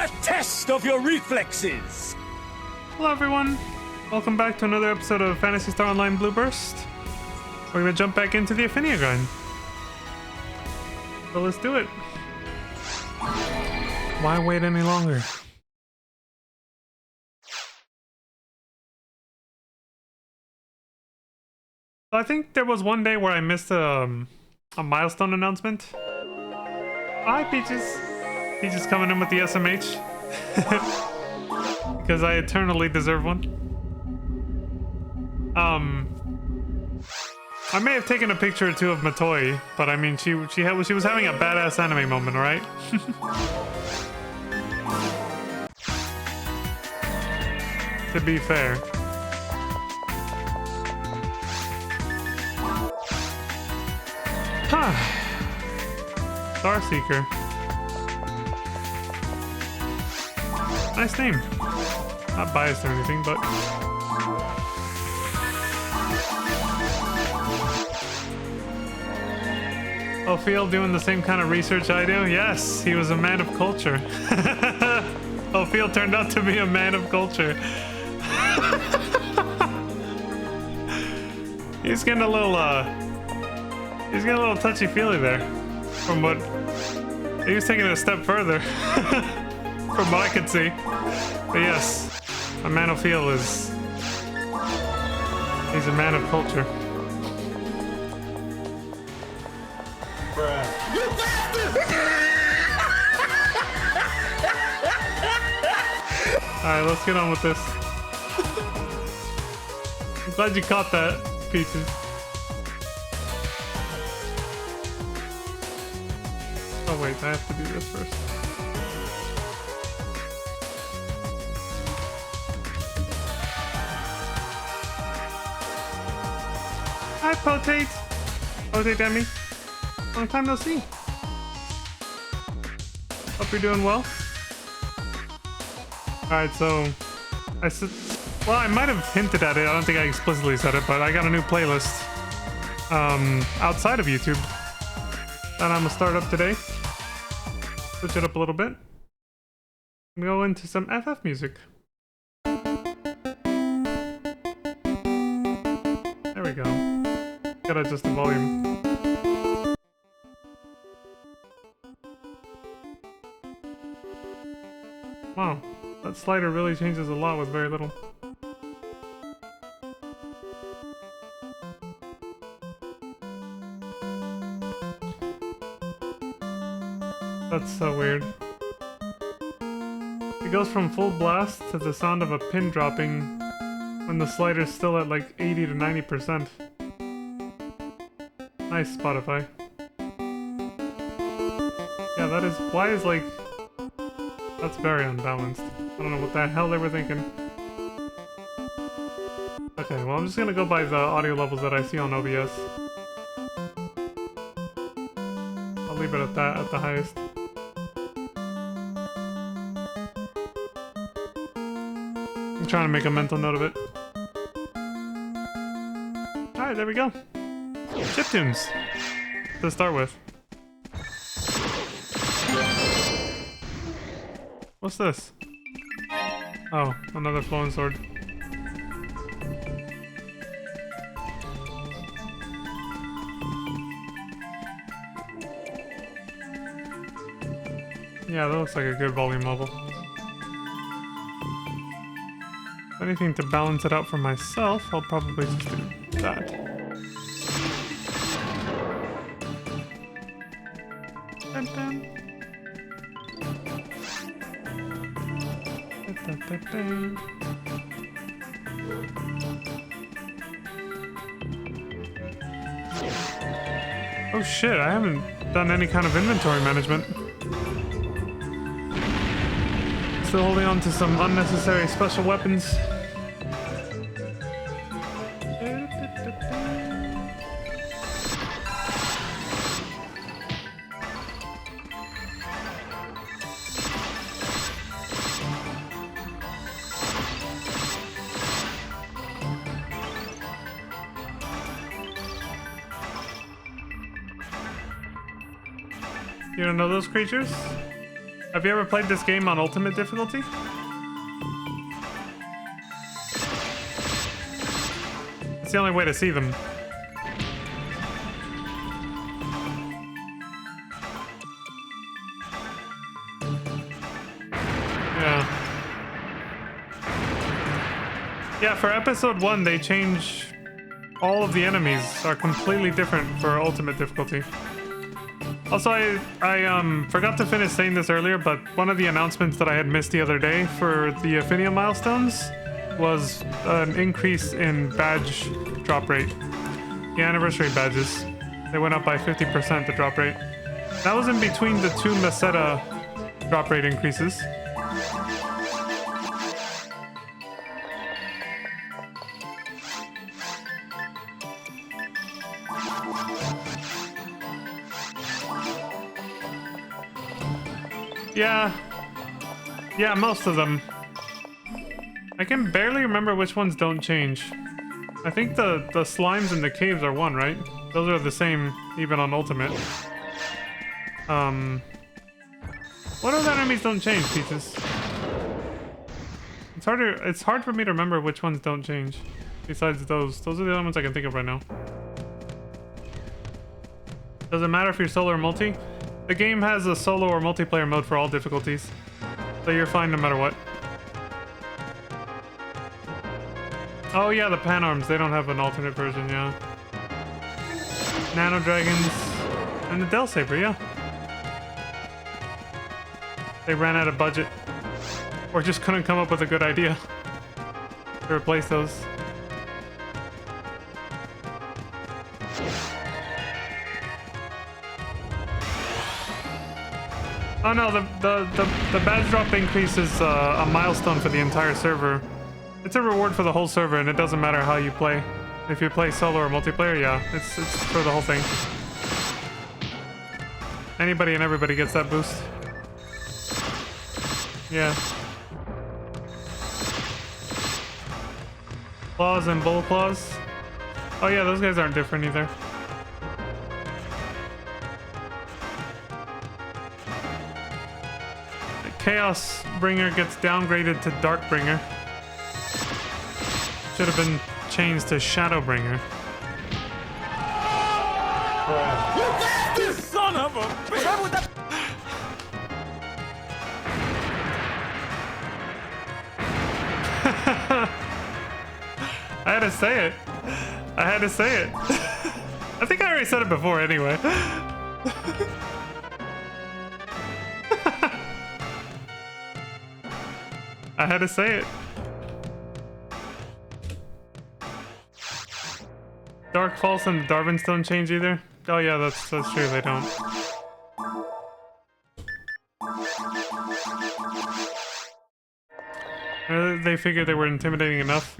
A test of your reflexes! Hello everyone, welcome back to another episode of Phantasy Star Online Blue Burst. We're gonna jump back into the Affinia grind. So let's do it. Why wait any longer? I think there was one day where I missed a milestone announcement. Hi Peaches! Peaches coming in with the SMH. Because I eternally deserve one. I may have taken a picture or two of Matoi, but I mean, she was having a badass anime moment, right? To be fair. Huh. Starseeker. Nice name. Not biased or anything, but... Ophiel doing the same kind of research I do? Yes, he was a man of culture. Ophiel turned out to be a man of culture. He's getting a little, touchy-feely there. From what... He was taking it a step further. From what I could see. But yes, a man of feel is... He's a man of culture. Alright, let's get on with this. I'm glad you caught that, Peaches. Oh wait, I have to do this first. Hi, Potate! Potate Demi. Long time no see. Hope you're doing well. Alright, so... Well, I might have hinted at it. I don't think I explicitly said it, but I got a new playlist. Outside of YouTube. That I'm gonna start up today. Switch it up a little bit. And go into some FF music. There we go. Gotta adjust the volume. Wow, that slider really changes a lot with very little. That's so weird. It goes from full blast to the sound of a pin dropping when the slider's still at like 80 to 90%. Nice, Spotify. Yeah, that is... Why is like... That's very unbalanced. I don't know what the hell they were thinking. Okay, well I'm just gonna go by the audio levels that I see on OBS. I'll leave it at that, at the highest. I'm trying to make a mental note of it. Alright, there we go. Chiptunes to start with. What's this? Oh, another flowing sword. Yeah, that looks like a good volume level. If anything to balance it out for myself, I'll probably just do that. Dun, dun. Dun, dun, dun. Oh shit, I haven't done any kind of inventory management. Still holding on to some unnecessary special weapons. You don't know those creatures? Have you ever played this game on ultimate difficulty? It's the only way to see them. Yeah, for episode 1, they change all of the enemies are completely different for ultimate difficulty. Also, I forgot to finish saying this earlier, but one of the announcements that I had missed the other day for the Affinia milestones was an increase in badge drop rate. The anniversary badges. They went up by 50%, the drop rate. That was in between the 2 Meseta drop rate increases. Yeah, most of them. I can barely remember which ones don't change. I think the slimes and the caves are one, right? Those are the same even on ultimate. What other enemies don't change, Peaches? It's hard for me to remember which ones don't change. Besides those. Those are the only ones I can think of right now. Does it matter if you're solo or multi? The game has a solo or multiplayer mode for all difficulties. So you're fine no matter what. Oh yeah, the pan arms, they don't have an alternate version, yeah. Nano dragons and the Del Saber, yeah. They ran out of budget. Or just couldn't come up with a good idea to replace those. Oh no, the badge drop increase is a milestone for the entire server. It's a reward for the whole server, and it doesn't matter how you play. If you play solo or multiplayer, yeah, it's for the whole thing. Anybody and everybody gets that boost. Yeah. Claws and bull claws. Oh yeah, those guys aren't different either. Chaos Bringer gets downgraded to Dark Bringer. Should have been changed to Shadow Bringer. You son of a bitch! I had to say it. I had to say it. I think I already said it before anyway. I had to say it. Dark False and the Darwins don't change either? Oh yeah, that's true, they don't. They figured they were intimidating enough.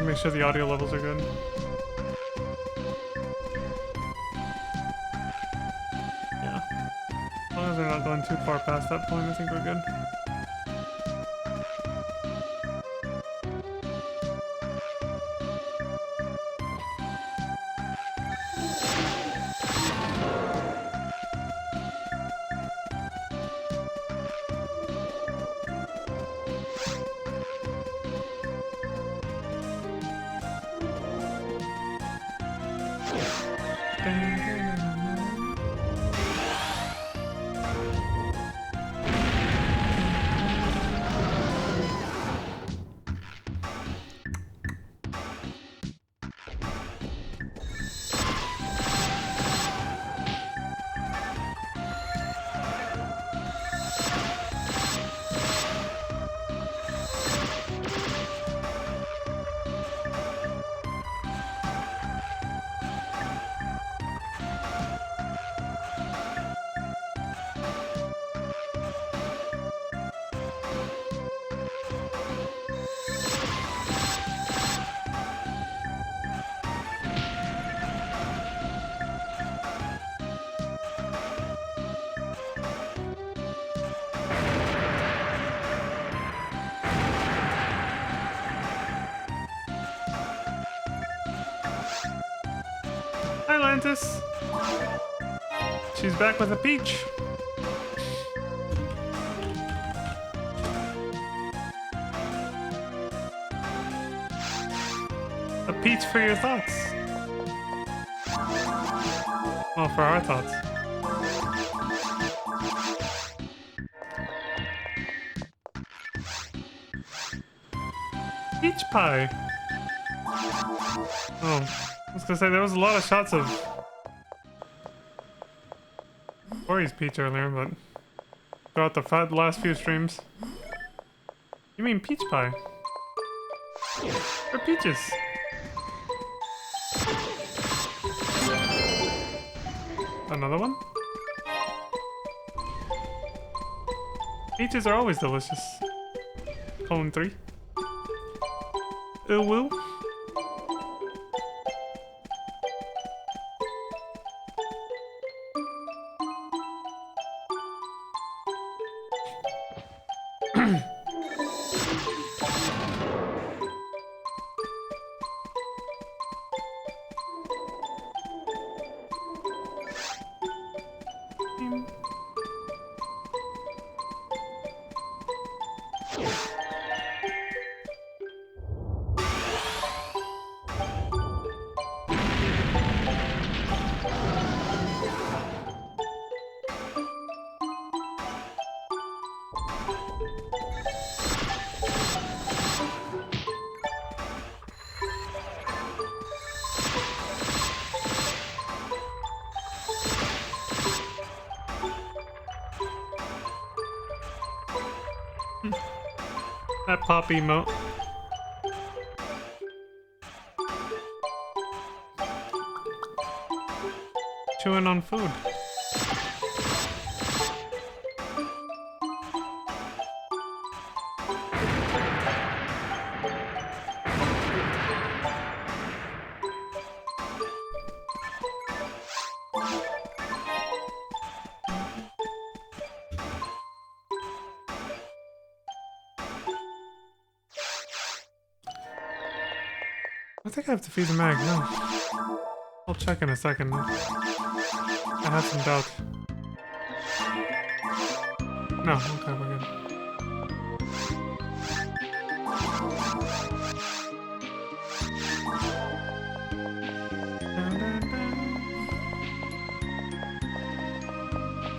Make sure the audio levels are good. Yeah. As long as they're not going too far past that point, I think we're good. Hi, Lantis. She's back with a peach. A peach for your thoughts. Well, for our thoughts. Peach pie. Oh, I was gonna say there was a lot of shots of Corey's peach earlier, but throughout the last few streams. You mean peach pie? Or peaches? Another one? Peaches are always delicious. Colon 3. Ooh woo. That pop emote. Chewing on food. I think I have to feed the mag, no. I'll check in a second. I have some doubt. No, okay, we're good.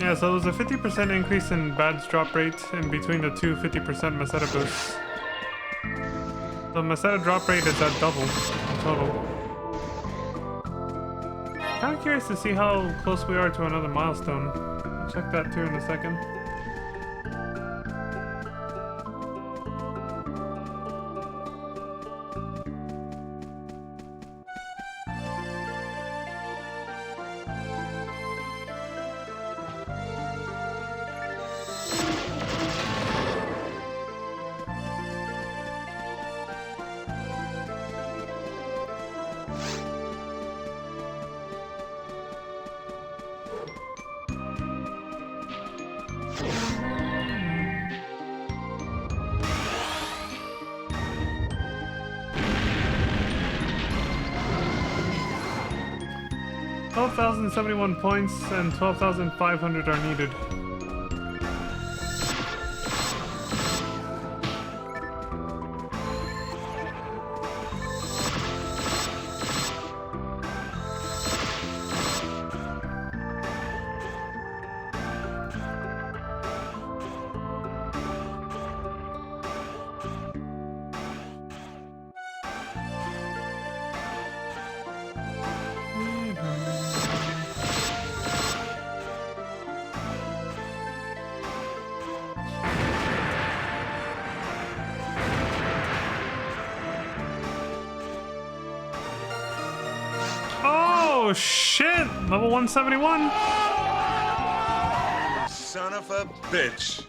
Yeah, so there's a 50% increase in badge drop rate in between the two 50% Meseta boosts. The Meseta drop rate is at double in total. Kind of curious to see how close we are to another milestone. I'll check that too in a second. $12,071 points and 12,500 are needed. Oh shit! Level 171! Son of a bitch.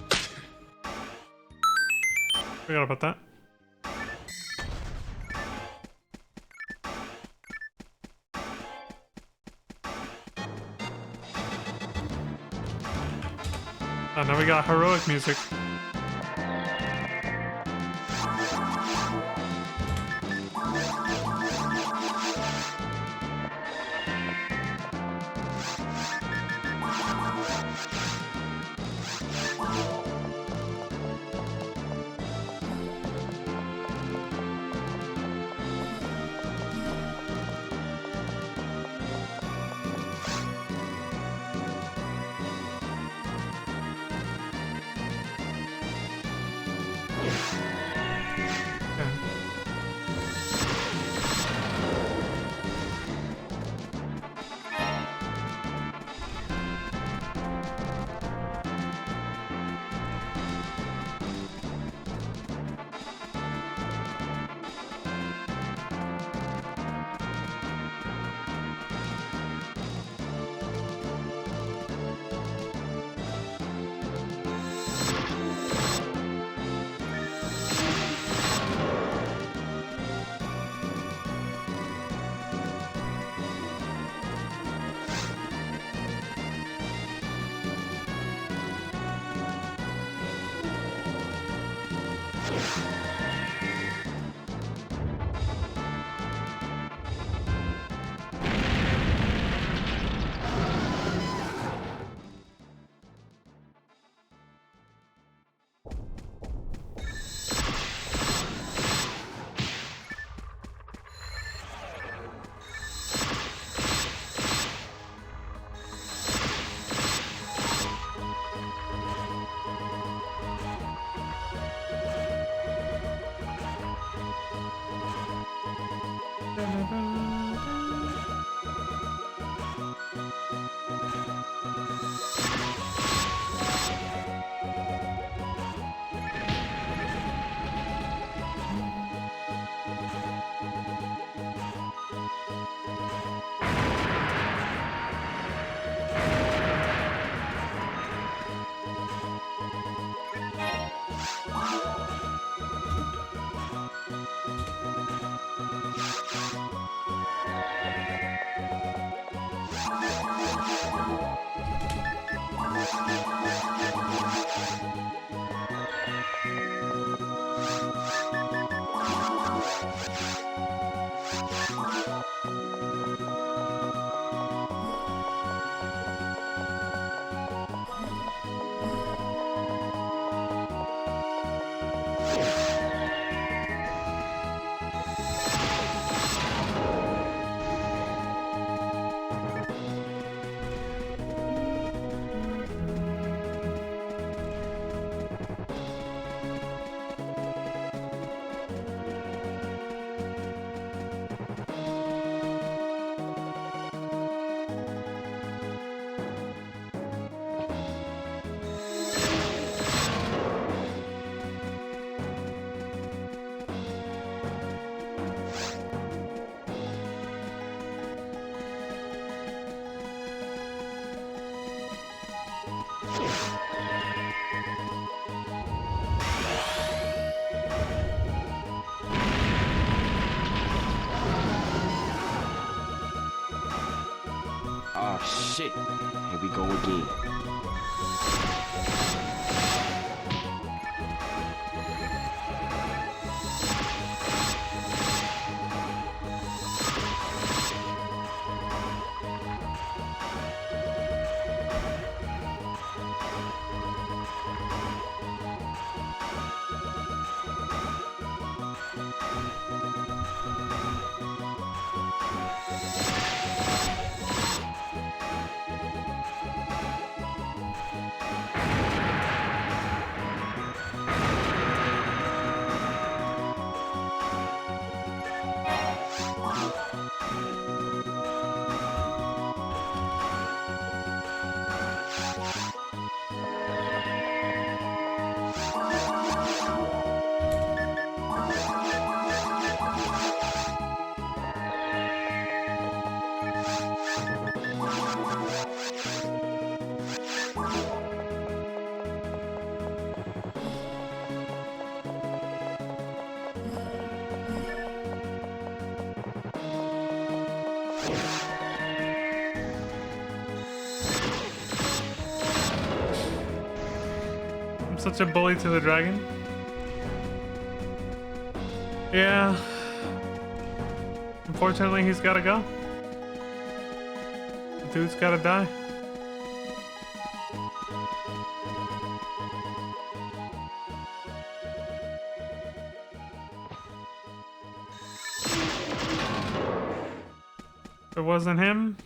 Forgot about that. Oh, now we got heroic music. Oh shit. Here we go again. I'm such a bully to the dragon. Yeah. Unfortunately, he's gotta go. The dude's gotta die. If it wasn't him,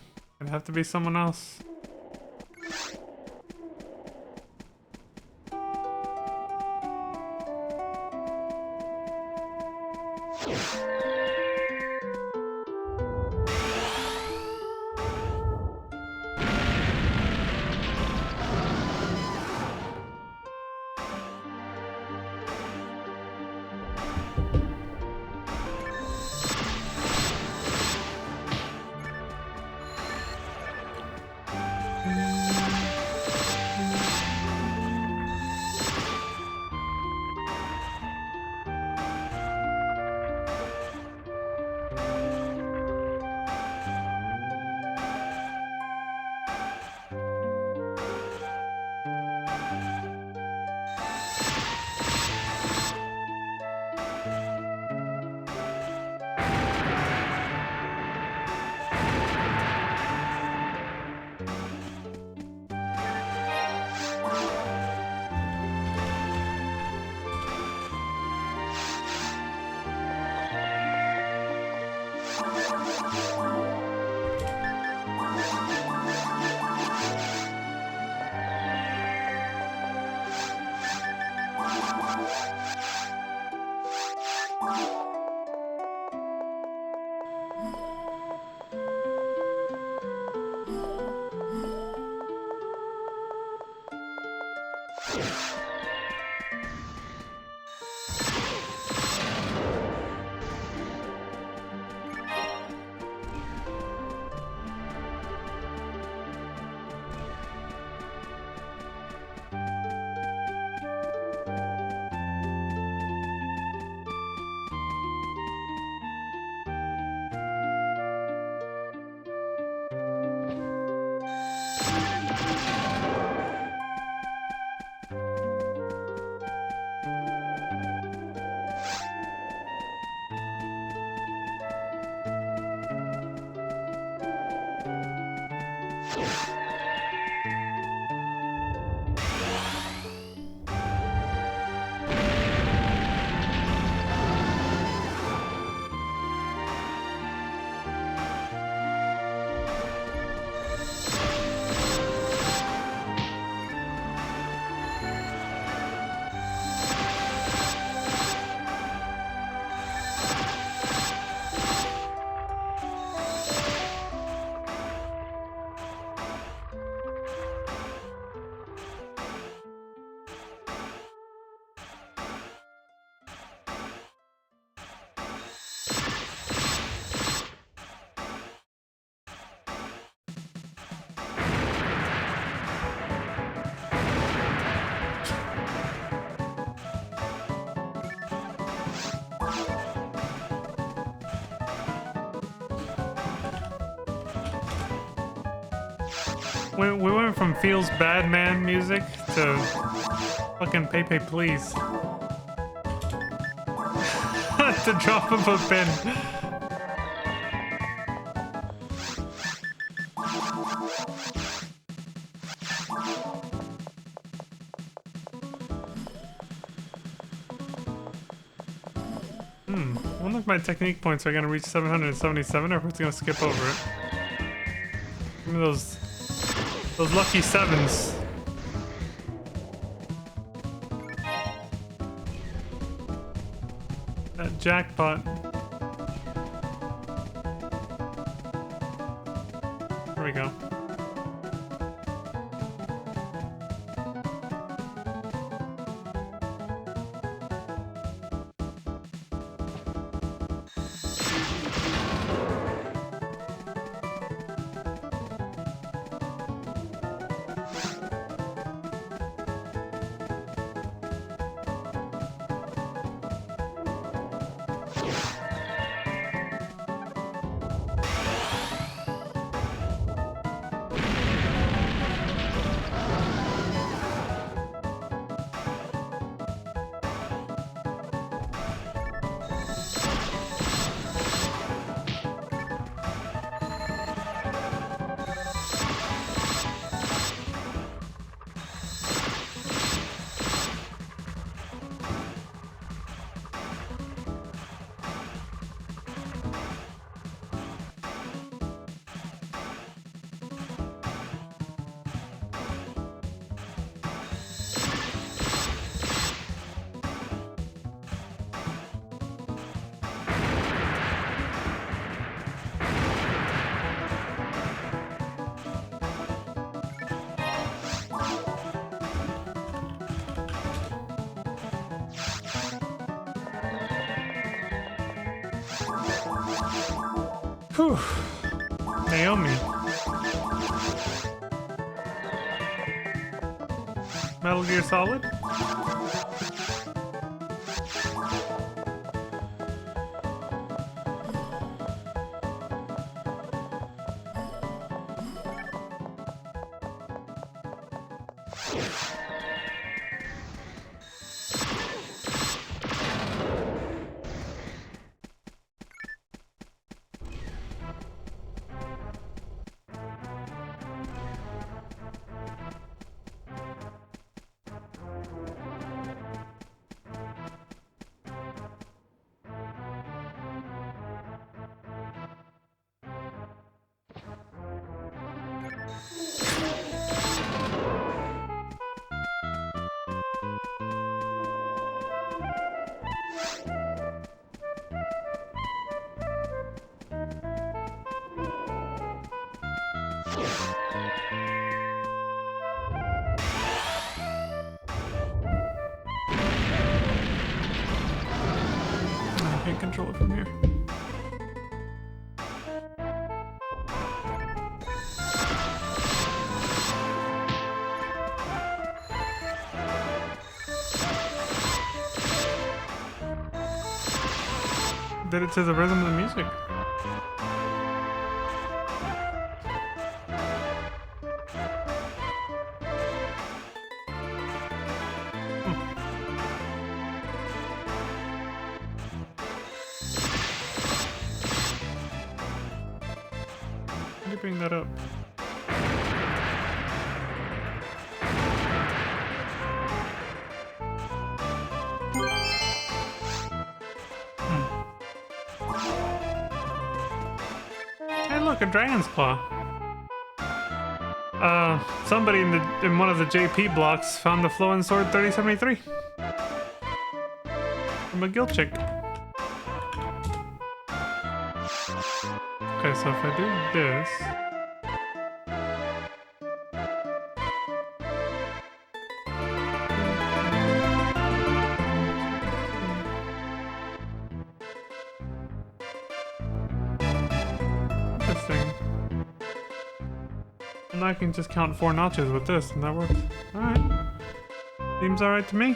it'd have to be someone else. We went from Feels Bad Man music to fucking Pepe Please. The drop of a pin. I wonder if my technique points are gonna reach 777 or if it's gonna skip over it. Give me those lucky sevens. That jackpot. There we go. Whew. Naomi. Metal Gear Solid? I can't control it from here. Did it to the rhythm of the music. How do you bring that up? Hey, look, a dragon's claw. Somebody in one of the JP blocks found the flowing sword 3073 from a guild chick. Okay, so if I do this. Interesting. And I can just count 4 notches with this, and that works. Alright. Seems alright to me.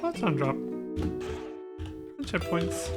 Photon drop. Checkpoints.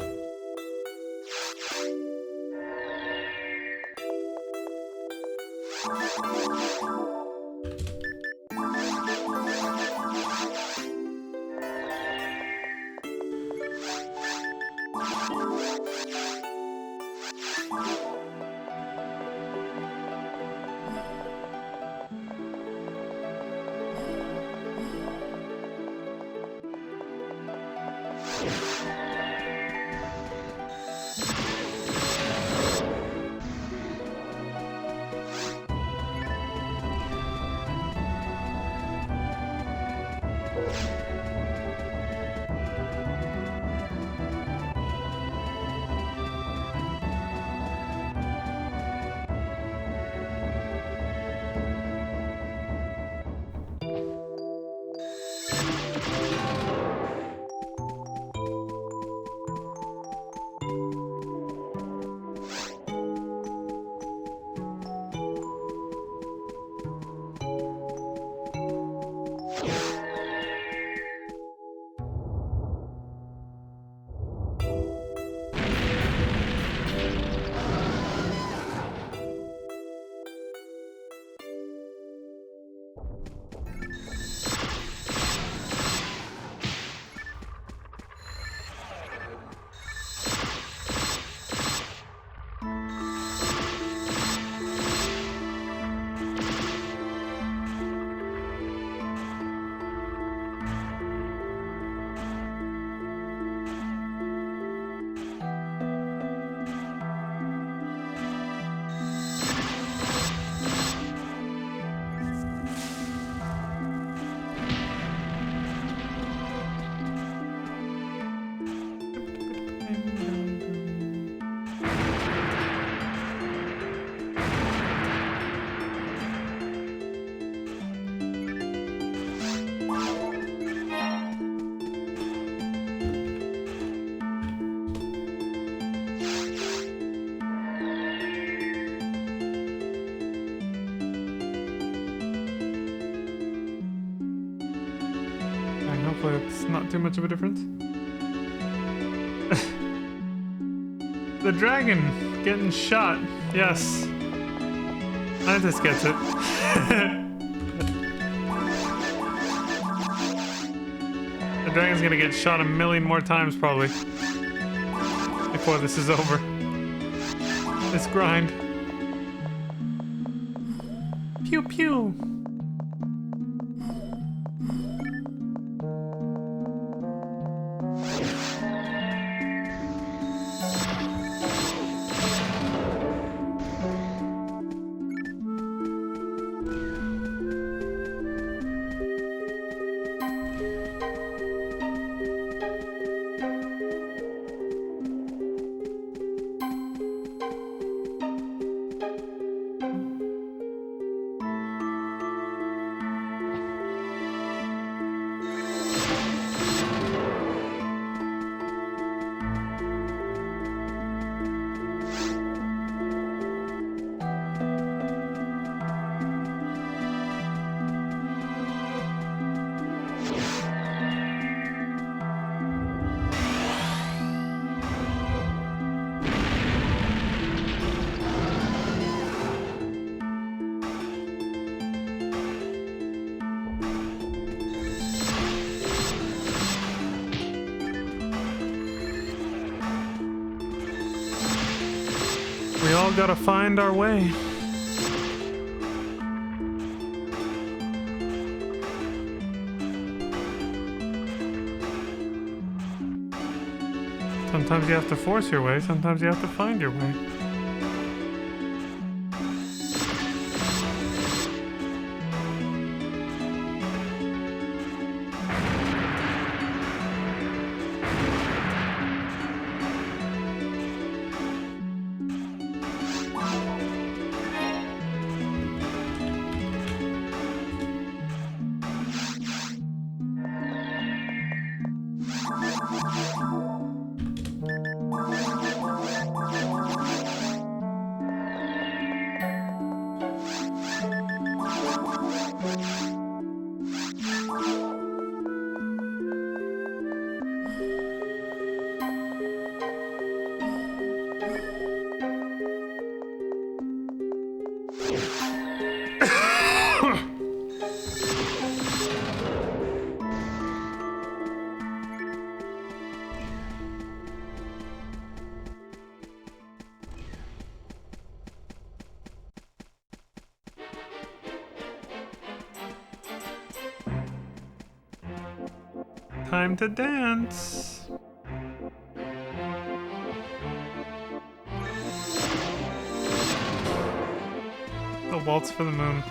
Hopefully it's not too much of a difference. The dragon getting shot. Yes. Mantis gets it. The dragon's gonna get shot a million more times probably before this is over. This grind. Pew pew. We all gotta find our way. Sometimes you have to force your way, sometimes you have to find your way. Time to dance. The waltz for the moon.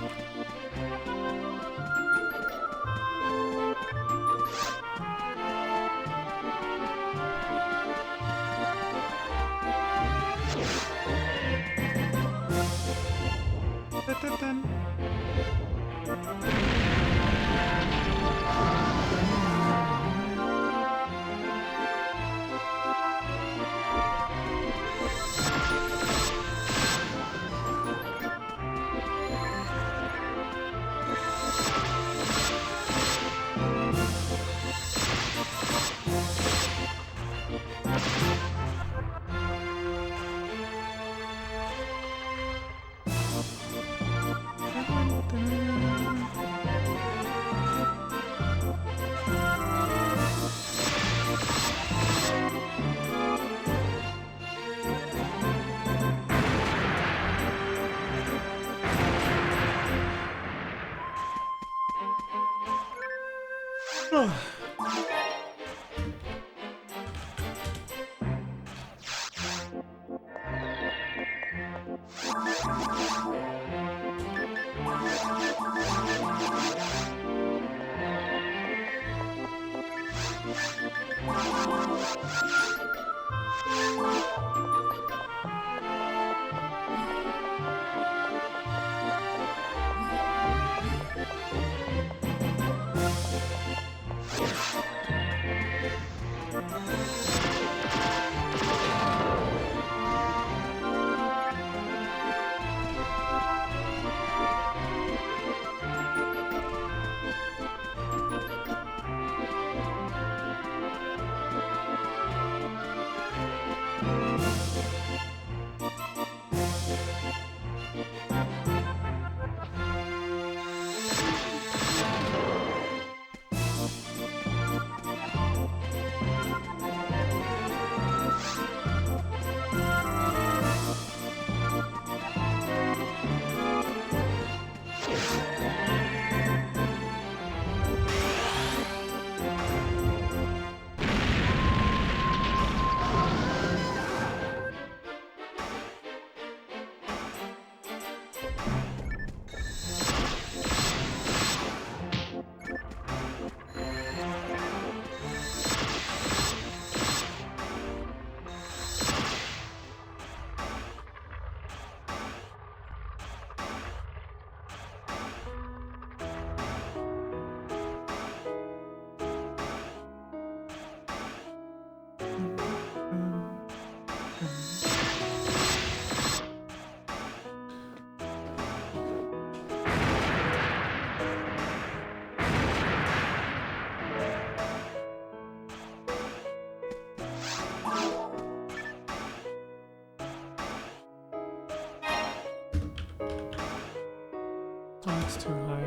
Oh, it's too high.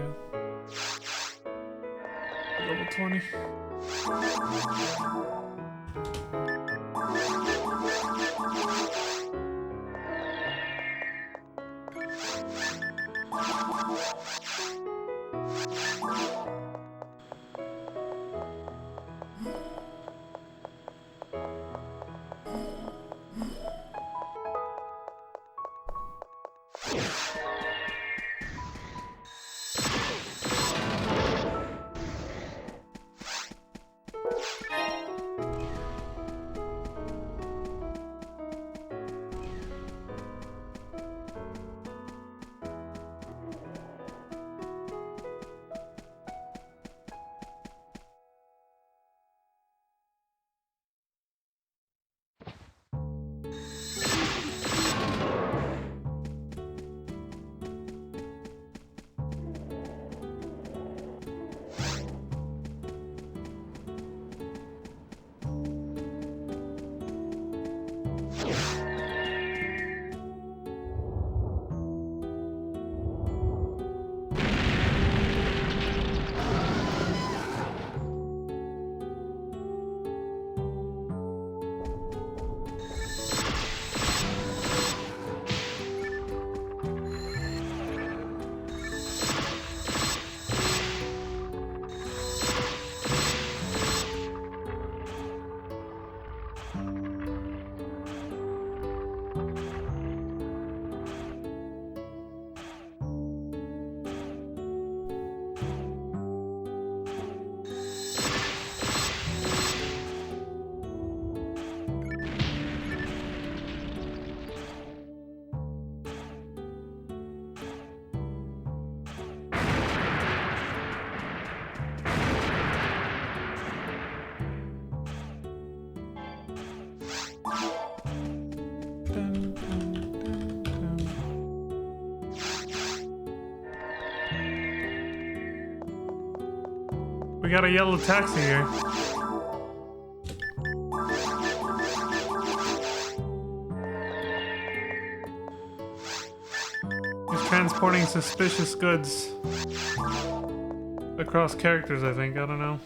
Level 20. We got a yellow taxi here. He's transporting suspicious goods across characters, I think. I don't know.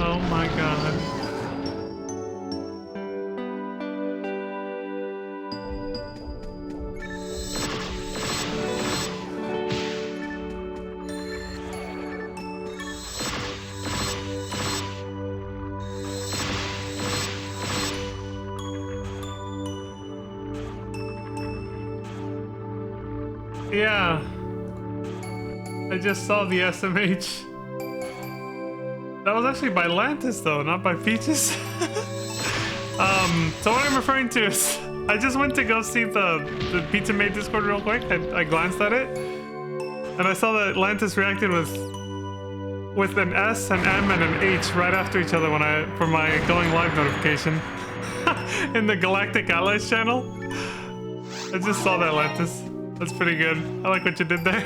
Oh my god. Yeah. I just saw the SMH. That was actually by Lantis though, not by Peaches. So what I'm referring to is I just went to go see the Pizza Made Discord real quick. I glanced at it and I saw that Lantis reacted with an S, an M, and an H right after each other for my going live notification in the Galactic Allies channel. I just saw that, Lantis. That's pretty good. I like what you did there.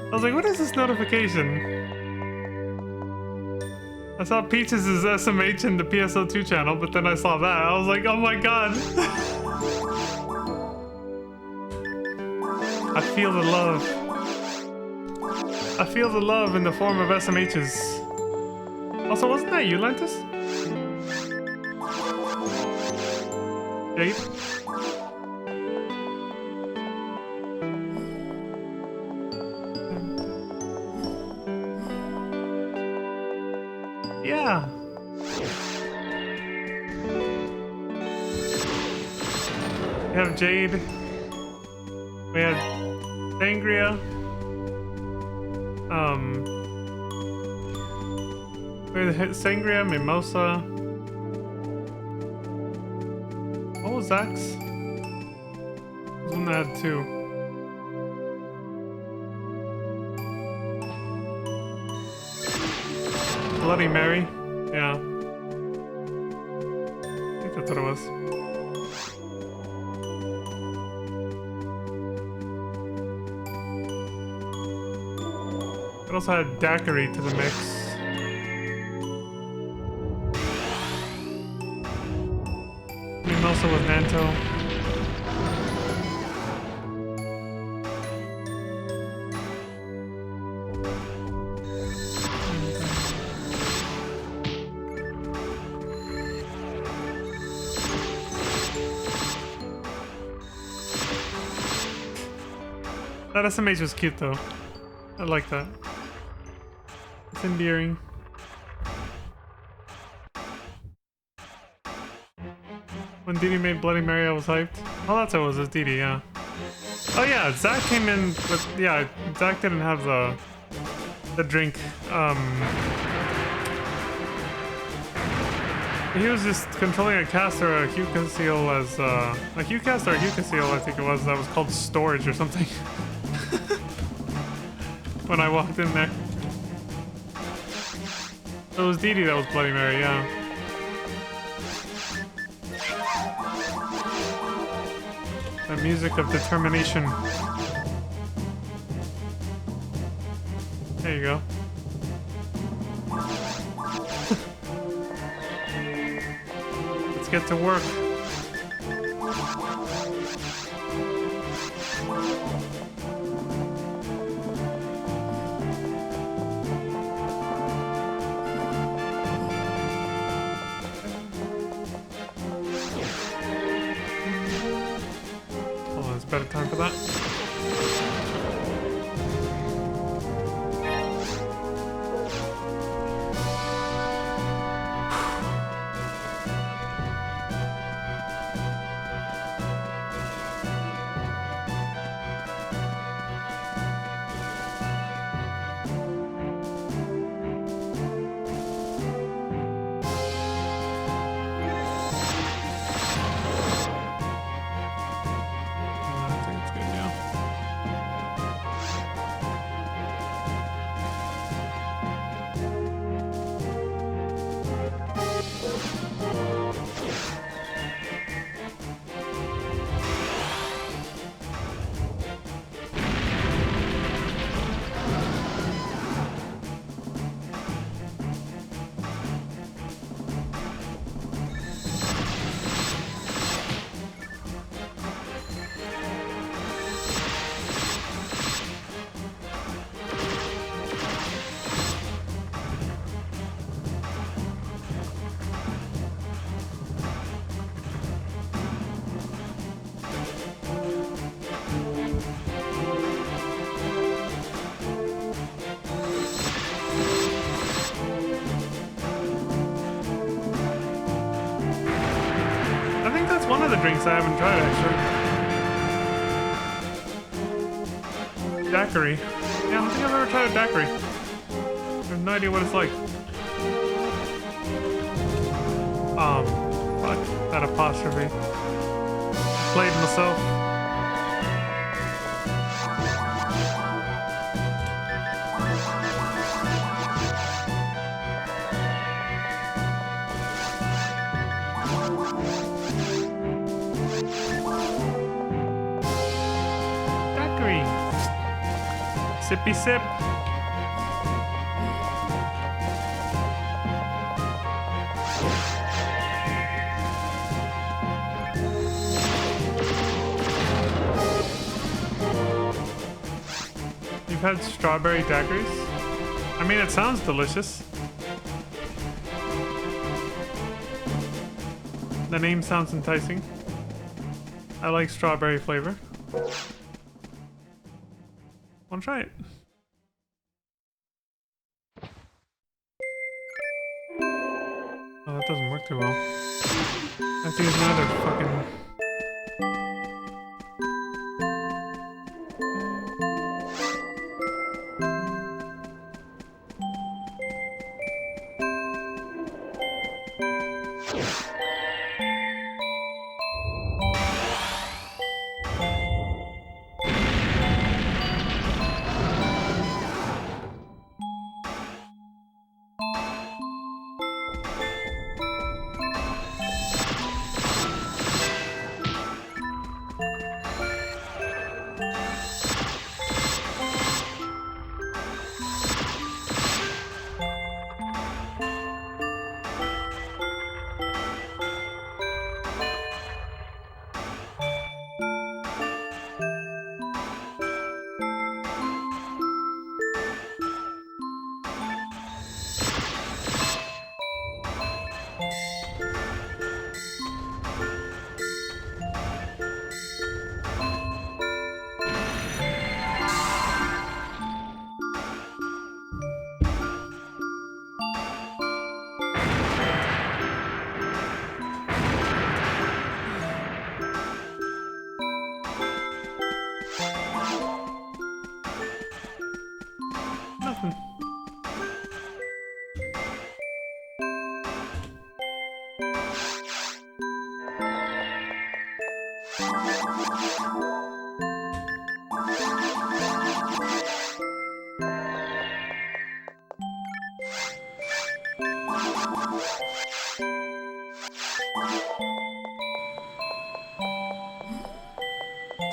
I was like, what is this notification? I saw Peaches' SMH in the PSO2 channel, but then I saw that. I was like, oh my god. I feel the love. I feel the love in the form of SMHs. Also, wasn't that you, Lantis? Jade? We have Jade. We had Sangria. We had Sangria, Mimosa. What was Zach's? There's one that had two. Bloody Mary. Yeah. I think that's what it was. It also had daiquiri to the mix. Mimosa with Nanto. That SMH was cute though. I like that. It's endearing. When Didi made Bloody Mary, I was hyped. Oh, that's what it was Didi, yeah. Oh yeah, Zach came in with, yeah, Zach didn't have the drink. He was just controlling a cast or a Huka seal as, a Hucast or a Huka seal, I think it was, that was called storage or something. When I walked in there. So it was Didi that was Bloody Mary, yeah. The music of determination. There you go. Let's get to work. Better time for that. One of the drinks I haven't tried actually. Daiquiri. Yeah, I don't think I've ever tried a daiquiri. I have no idea what it's like. Fuck, that apostrophe. Played myself. Sippy sip. You've had strawberry daiquiris? I mean, it sounds delicious. The name sounds enticing. I like strawberry flavor. Wanna try it? Oh, that doesn't work too well. I have to use another fucking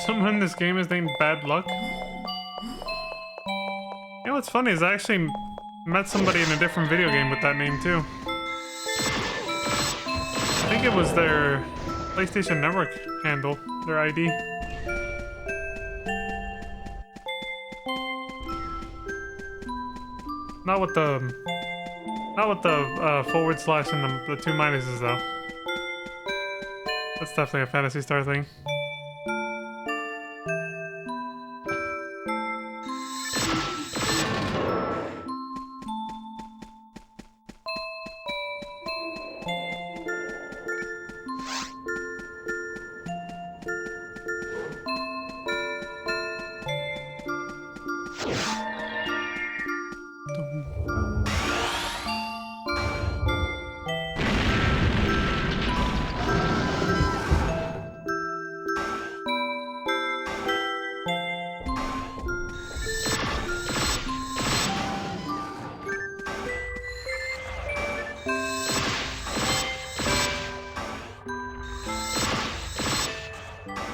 Someone in this game is named Bad Luck. You know what's funny is I actually met somebody in a different video game with that name too. I think it was their PlayStation Network handle, their ID. Not with the forward slash and the two minuses though. That's definitely a Phantasy Star thing.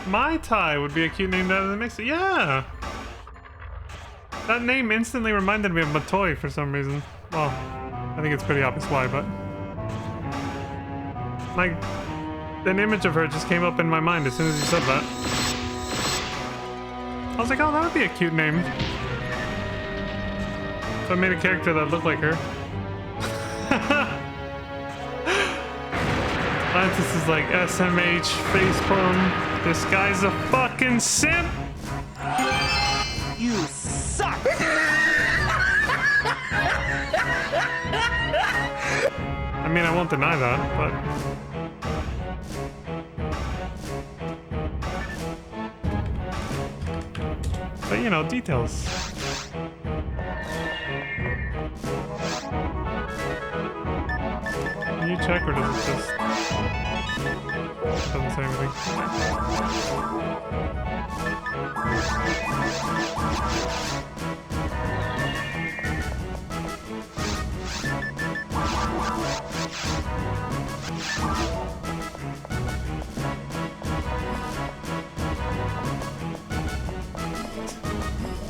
Mai Tai would be a cute name that makes it. Yeah! That name instantly reminded me of Matoi for some reason. Well, I think it's pretty obvious why, but... like, an image of her just came up in my mind as soon as you said that. I was like, oh, that would be a cute name. So I made a character that looked like her. Atlantis is like SMH facepalm. This guy's a fucking simp. You suck! I mean, I won't deny that, but you know, details. Can you check or does it just... doesn't say anything.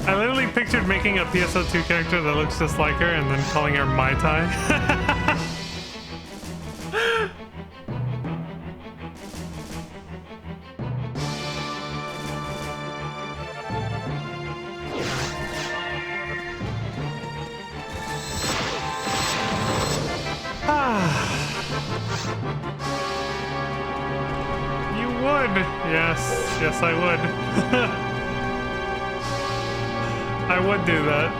I literally pictured making a PSO2 character that looks just like her and then calling her Mai Tai. You would. Yes, I would. I would do that.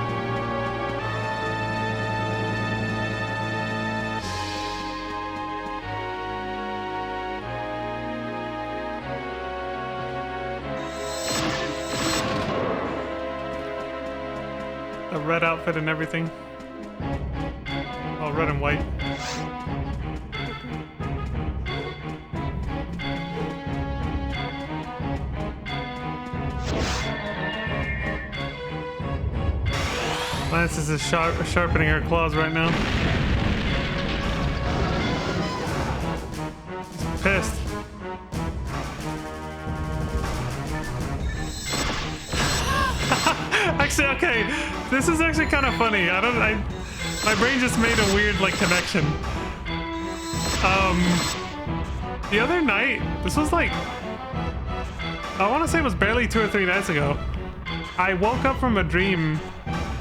The red outfit and everything. Oh, red and white. Lance is sharpening her claws right now. She's pissed. Actually, okay, this is actually kind of funny. My brain just made a weird like connection. The other night, this was like, I want to say it was barely 2 or 3 nights ago. I woke up from a dream.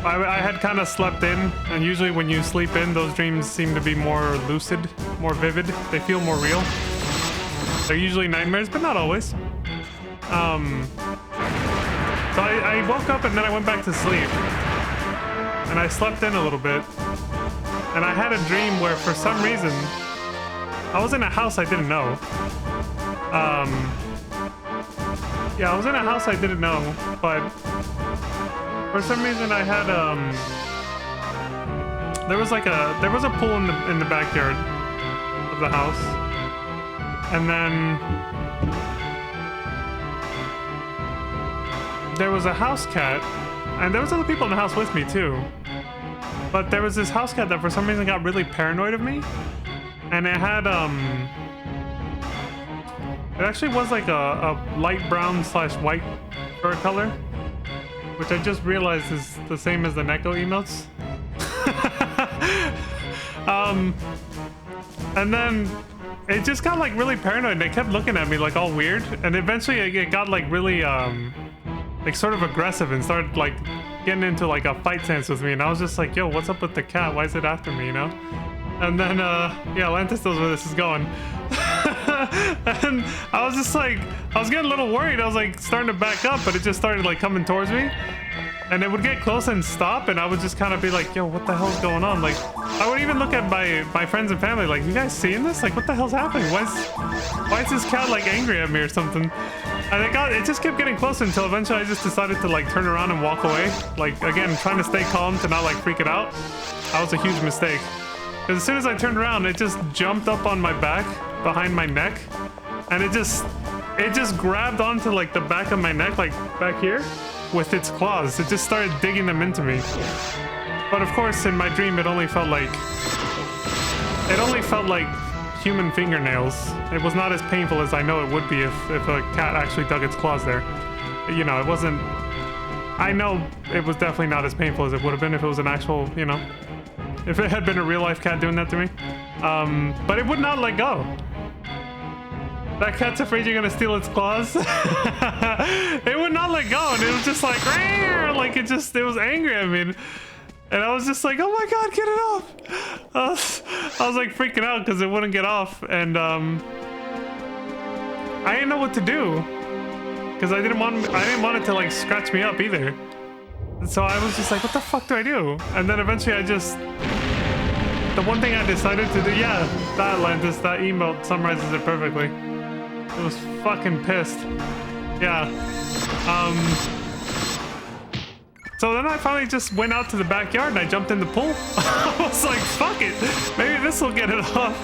I had kind of slept in, and usually when you sleep in, those dreams seem to be more lucid, more vivid. They feel more real. They're usually nightmares, but not always. So I woke up and then I went back to sleep. And I slept in a little bit. And I had a dream where for some reason, I was in a house I didn't know. Yeah, I was in a house I didn't know, but for some reason I had there was a pool in the backyard of the house, and then there was a house cat, and there was other people in the house with me too. But there was this house cat that for some reason got really paranoid of me, and it had it actually was like a light brown / white fur color, which I just realized is the same as the Neko emotes. And then it just got like really paranoid. They kept looking at me like all weird, and eventually it got like really like sort of aggressive and started like getting into like a fight stance with me. And I was just like, yo, what's up with the cat? Why is it after me, you know? And then yeah, Lantis knows where this is going. And I was just like, I was getting a little worried. I was like starting to back up, but it just started like coming towards me. And it would get close and stop, and I would just kind of be like, yo, what the hell's going on? Like, I would even look at my friends and family like, you guys seeing this? Like, what the hell's happening? Why is this cat like angry at me or something? And it just kept getting closer until eventually I just decided to like turn around and walk away. Like, again, trying to stay calm to not like freak it out. That was a huge mistake. Because as soon as I turned around, it just jumped up on my back, behind my neck, and it just grabbed onto like the back of my neck, like back here, with its claws. It just started digging them into me. But of course, in my dream, it only felt like human fingernails. It was not as painful as I know it would be if a cat actually dug its claws there. You know, it wasn't. I know it was definitely not as painful as it would have been if it was an actual, you know, if it had been a real life cat doing that to me. But it would not let go. That cat's afraid you're gonna steal its claws. It would not let go, and it was just like it was angry at me, and I was just like, oh my god, get it off. I was like freaking out because it wouldn't get off, and I didn't know what to do because I didn't want it to like scratch me up either. So I was just like, what the fuck do I do? And then eventually the one thing I decided to do, yeah, that Atlantis, that emote summarizes it perfectly. It was fucking pissed. Yeah. So then I finally just went out to the backyard and I jumped in the pool. I was like, fuck it. Maybe this will get it off.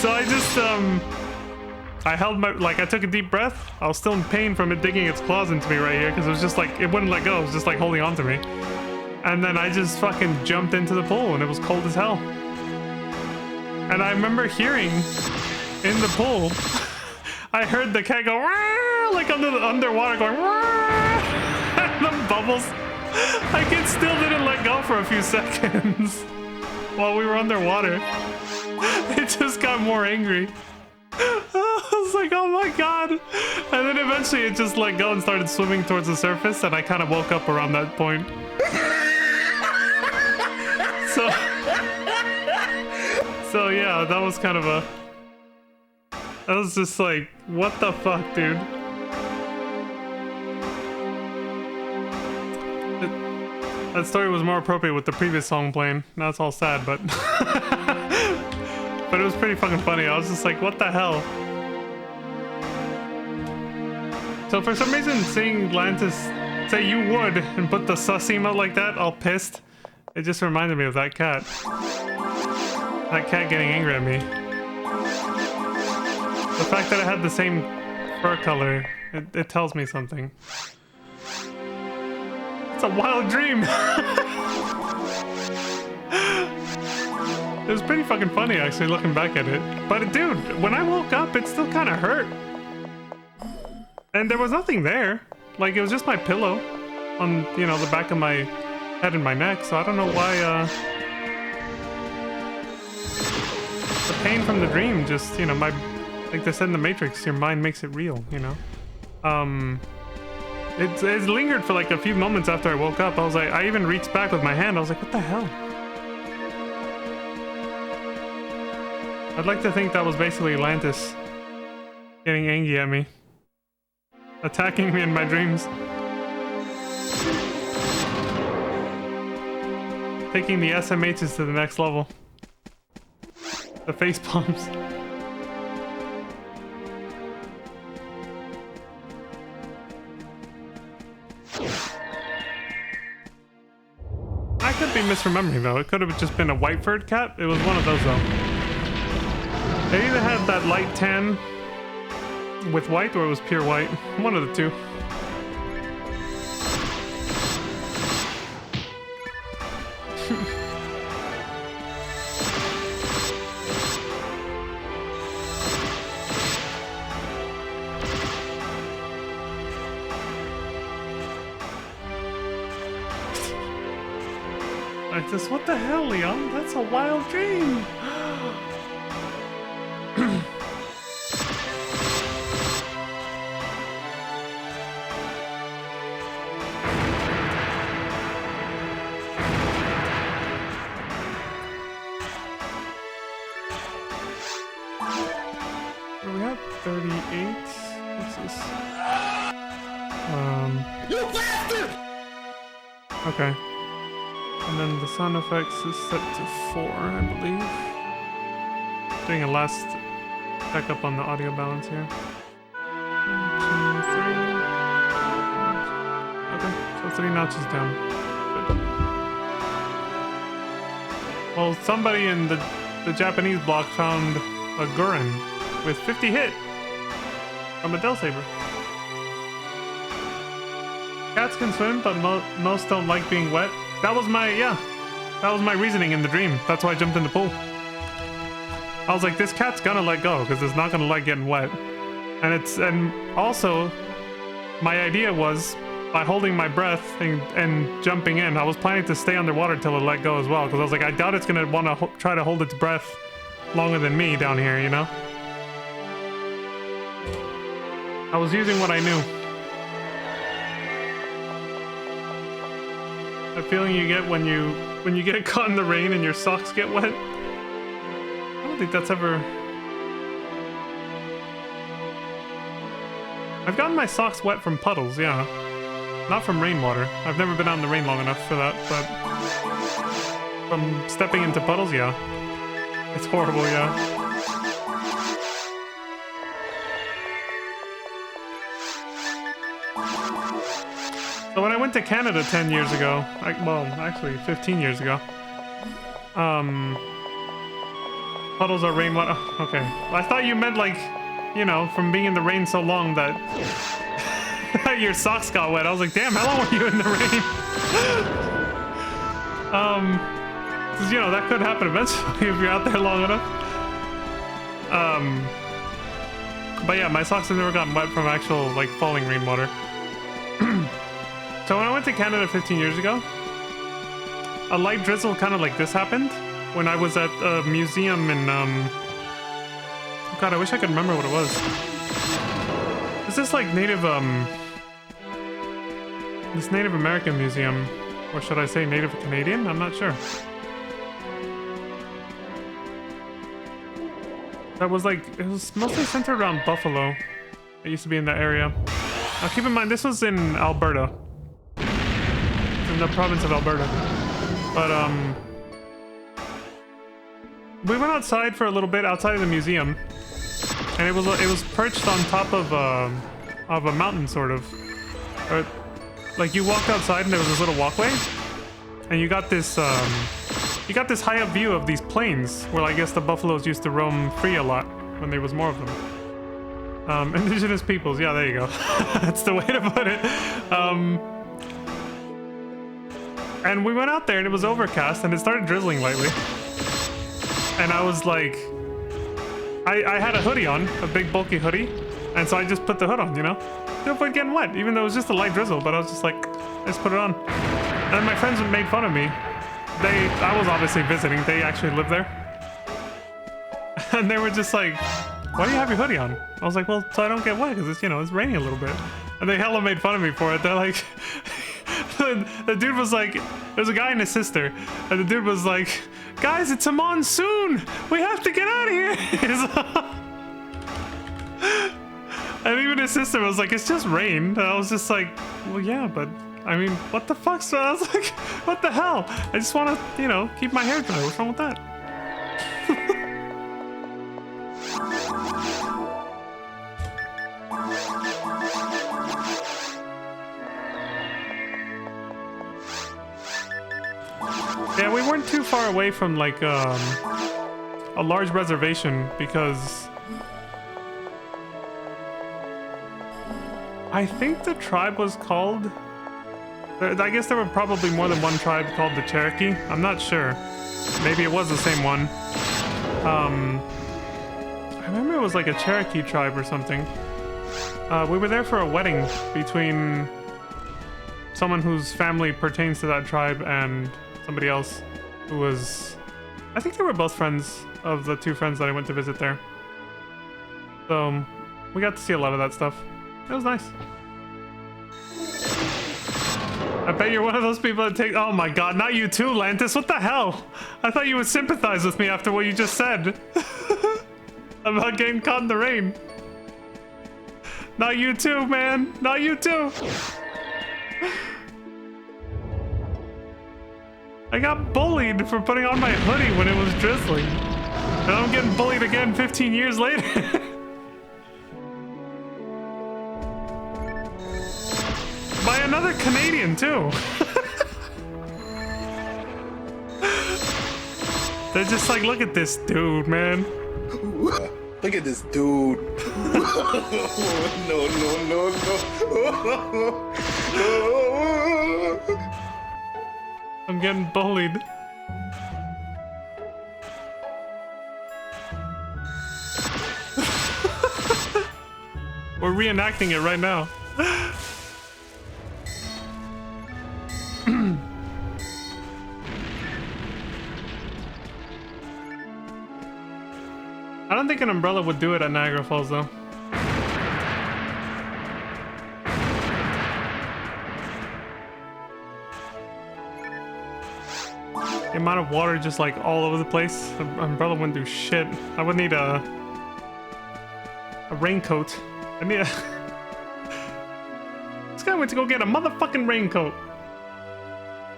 So I just, I held I took a deep breath. I was still in pain from it digging its claws into me right here because it was just like, it wouldn't let go. It was just like holding on to me. And then I just fucking jumped into the pool and it was cold as hell. And I remember hearing in the pool, I heard the cat go, Wah! Like underwater going, Wah! And the bubbles. Like it still didn't let go for a few seconds while we were underwater. It just got more angry. I was like, oh my god. And then eventually it just let go and started swimming towards the surface, and I kind of woke up around that point. So yeah, that was kind of I was just like, what the fuck, dude? That story was more appropriate with the previous song playing. Now it's all sad, but but it was pretty fucking funny. I was just like, what the hell? So for some reason, seeing Lantis say you would and put the sus emote like that, all pissed, it just reminded me of that cat. That cat getting angry at me. The fact that it had the same fur color, it tells me something. It's a wild dream. It was pretty fucking funny actually looking back at it. But dude, when I woke up, it still kind of hurt. And there was nothing there. Like it was just my pillow on, you know, the back of my head and my neck. So I don't know why, the pain from the dream just, you know, like they said in the Matrix, your mind makes it real, you know? It lingered for like a few moments after I woke up. I was like, I even reached back with my hand. I was like, what the hell? I'd like to think that was basically Atlantis getting angry at me. Attacking me in my dreams. Taking the SMHs to the next level. The face palms. I could be misremembering though. It could have just been a white furred cat. It was one of those though. They either had that light tan with white or it was pure white. One of the two. Like this, what the hell, Leon? That's a wild dream. We have 38. What's this? You bastard! Okay. And then the sound effects is set to 4, I believe. Doing a last checkup on the audio balance here. 1, 2, 3. Okay, so 3 notches down. Good. Well, somebody in the Japanese block found a Gurren with 50 hit from a Del Saber. Cats can swim, but most don't like being wet. That was my reasoning in the dream. That's why I jumped in the pool. I was like, this cat's gonna let go because it's not gonna like getting wet. And also, my idea was by holding my breath and jumping in, I was planning to stay underwater till it let go as well because I was like, I doubt it's gonna want to try to hold its breath longer than me down here, you know? I was using what I knew. That feeling you get when you get caught in the rain and your socks get wet. I don't think that's ever... I've gotten my socks wet from puddles, yeah. Not from rainwater. I've never been out in the rain long enough for that, but... From stepping into puddles, yeah. It's horrible, yeah. So when I went to Canada 10 years ago, well, actually 15 years ago, puddles are rainwater. Oh, okay. Well, I thought you meant like, you know, from being in the rain so long that your socks got wet. I was like, damn, how long were you in the rain? Because, you know, that could happen eventually if you're out there long enough. But yeah, my socks have never gotten wet from actual, like, falling rainwater. So when I went to Canada 15 years ago, a light drizzle kind of like this happened when I was at a museum in, God, I wish I could remember what it was. Is this like this Native American museum, or should I say Native Canadian? I'm not sure. That was like, it was mostly centered around Buffalo. It used to be in that area. Now keep in mind, this was in Alberta. In the province of Alberta. But we went outside for a little bit outside of the museum, and it was perched on top of a mountain, sort of. Or, like, you walked outside and there was this little walkway, and you got this high up view of these plains where I guess the buffaloes used to roam free a lot when there was more of them. Indigenous peoples, yeah, there you go. That's the way to put it. And we went out there and it was overcast and it started drizzling lightly. And I was like, I had a hoodie on, a big bulky hoodie. And so I just put the hood on, you know? To avoid getting wet, even though it was just a light drizzle, but I was just like, I just put it on. And then my friends made fun of me. I was obviously visiting, they actually lived there. And they were just like, why do you have your hoodie on? I was like, well, so I don't get wet, because it's, you know, it's raining a little bit. And they hella made fun of me for it. They're like, the dude was like, there's a guy and his sister, and the dude was like, guys, it's a monsoon! We have to get out of here! And even his sister was like, it's just rain. And I was just like, well, yeah, but I mean, what the fuck? So I was like, what the hell? I just want to, you know, keep my hair dry. What's wrong with that? Yeah, we weren't too far away from like a large reservation because I think the tribe was called, I guess there were probably more than one tribe called the Cherokee. I'm not sure. Maybe it was the same one. I remember it was like a Cherokee tribe or something. We were there for a wedding between someone whose family pertains to that tribe and somebody else who was, I think they were both friends of the two friends that I went to visit there. So we got to see a lot of that stuff. It was nice. I bet you're one of those people that take, oh my god, not you too, Lantis, what the hell? I thought you would sympathize with me after what you just said. About getting caught in the rain. Not you too, man, not you too. I got bullied for putting on my hoodie when it was drizzling. And I'm getting bullied again 15 years later. By another Canadian, too. They're just like, look at this dude, man. Look at this dude. No. I'm getting bullied. We're reenacting it right now. I don't think an umbrella would do it at Niagara Falls, though. The amount of water just like all over the place, the umbrella wouldn't do shit. I would need a raincoat. I need a... This guy went to go get a motherfucking raincoat.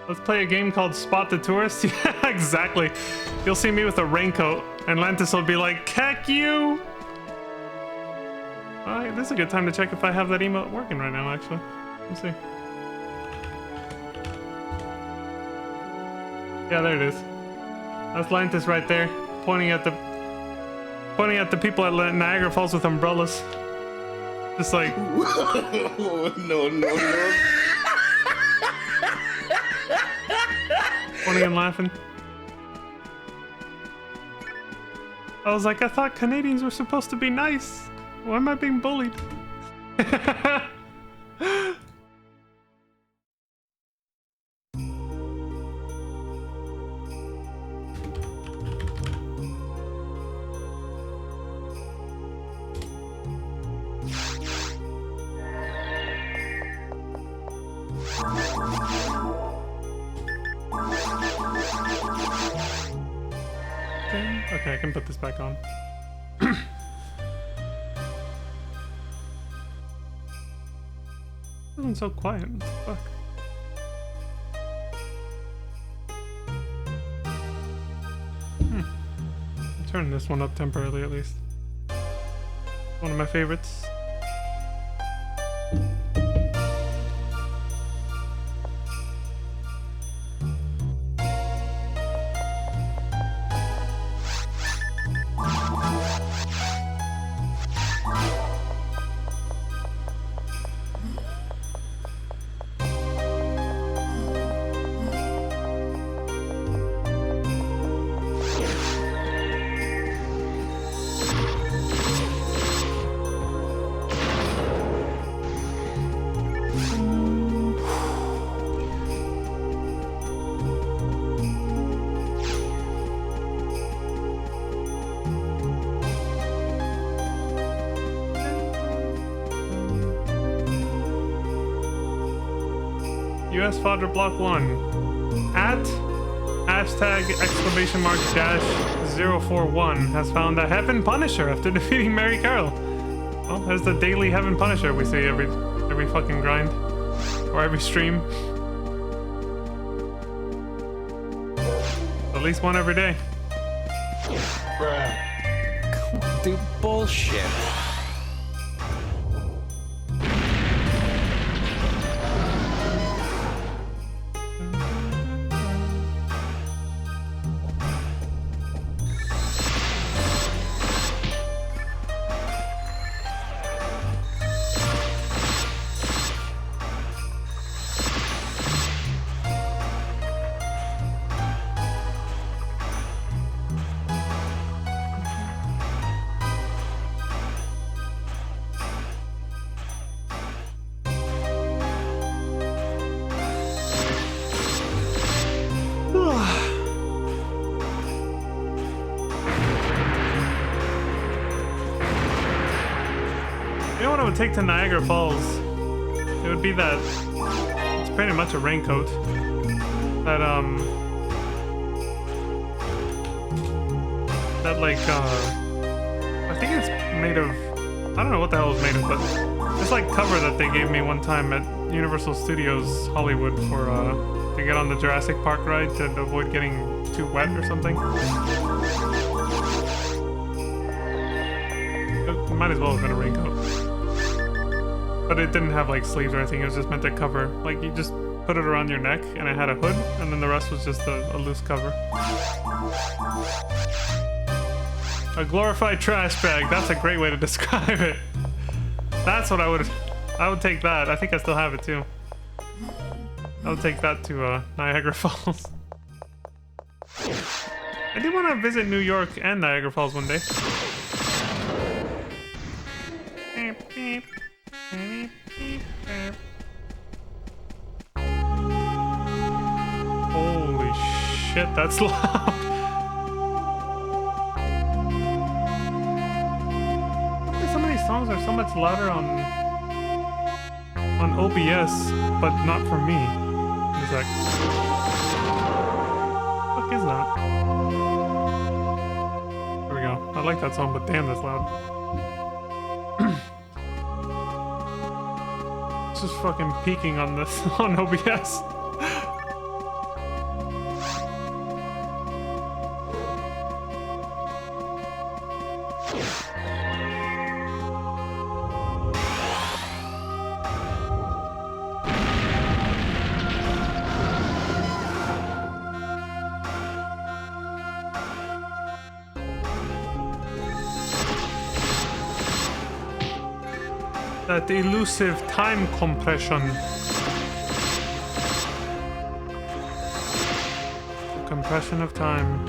Let's play a game called Spot the Tourist. Yeah, exactly. You'll see me with a raincoat, and Lantis will be like, "Heck you!" Alright, this is a good time to check if I have that emote working right now, actually. Let's see. Yeah, there it is. That's Lantis right there, pointing at the people at Niagara Falls with umbrellas. Just like... No. Pointing and laughing. I was like, I thought Canadians were supposed to be nice. Why am I being bullied? Okay, I can put this back on. Everyone's so quiet. What the fuck? I'll turn this one up temporarily at least. One of my favorites. US Fodder Block 1 at #!041 has found a Heaven Punisher after defeating Mary Carl. Well, there's the daily Heaven Punisher we see every fucking grind. Or every stream. At least one every day. Bruh. Dude, bullshit. would take to Niagara Falls. It would be that. It's pretty much a raincoat. That that like I think it's made of. I don't know what the hell it's made of, but it's like cover that they gave me one time at Universal Studios Hollywood for to get on the Jurassic Park ride to avoid getting too wet or something. It might as well have been a raincoat. But it didn't have like sleeves or anything, it was just meant to cover. Like you just put it around your neck and it had a hood and then the rest was just a loose cover. A glorified trash bag, that's a great way to describe it. That's what I would take that. I think I still have it too. I would take that to Niagara Falls. I do want to visit New York and Niagara Falls one day. Holy shit, that's loud. Some of these songs are so much louder on OBS, but not for me. It's like, what the fuck is that? There we go. I like that song, but damn, that's loud. It's just fucking peaking on this on OBS. That elusive time compression. The compression of time.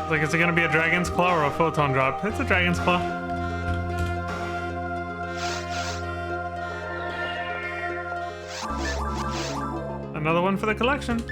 Like, is it gonna be a dragon's claw or a photon drop? It's a dragon's claw. Another one for the collection.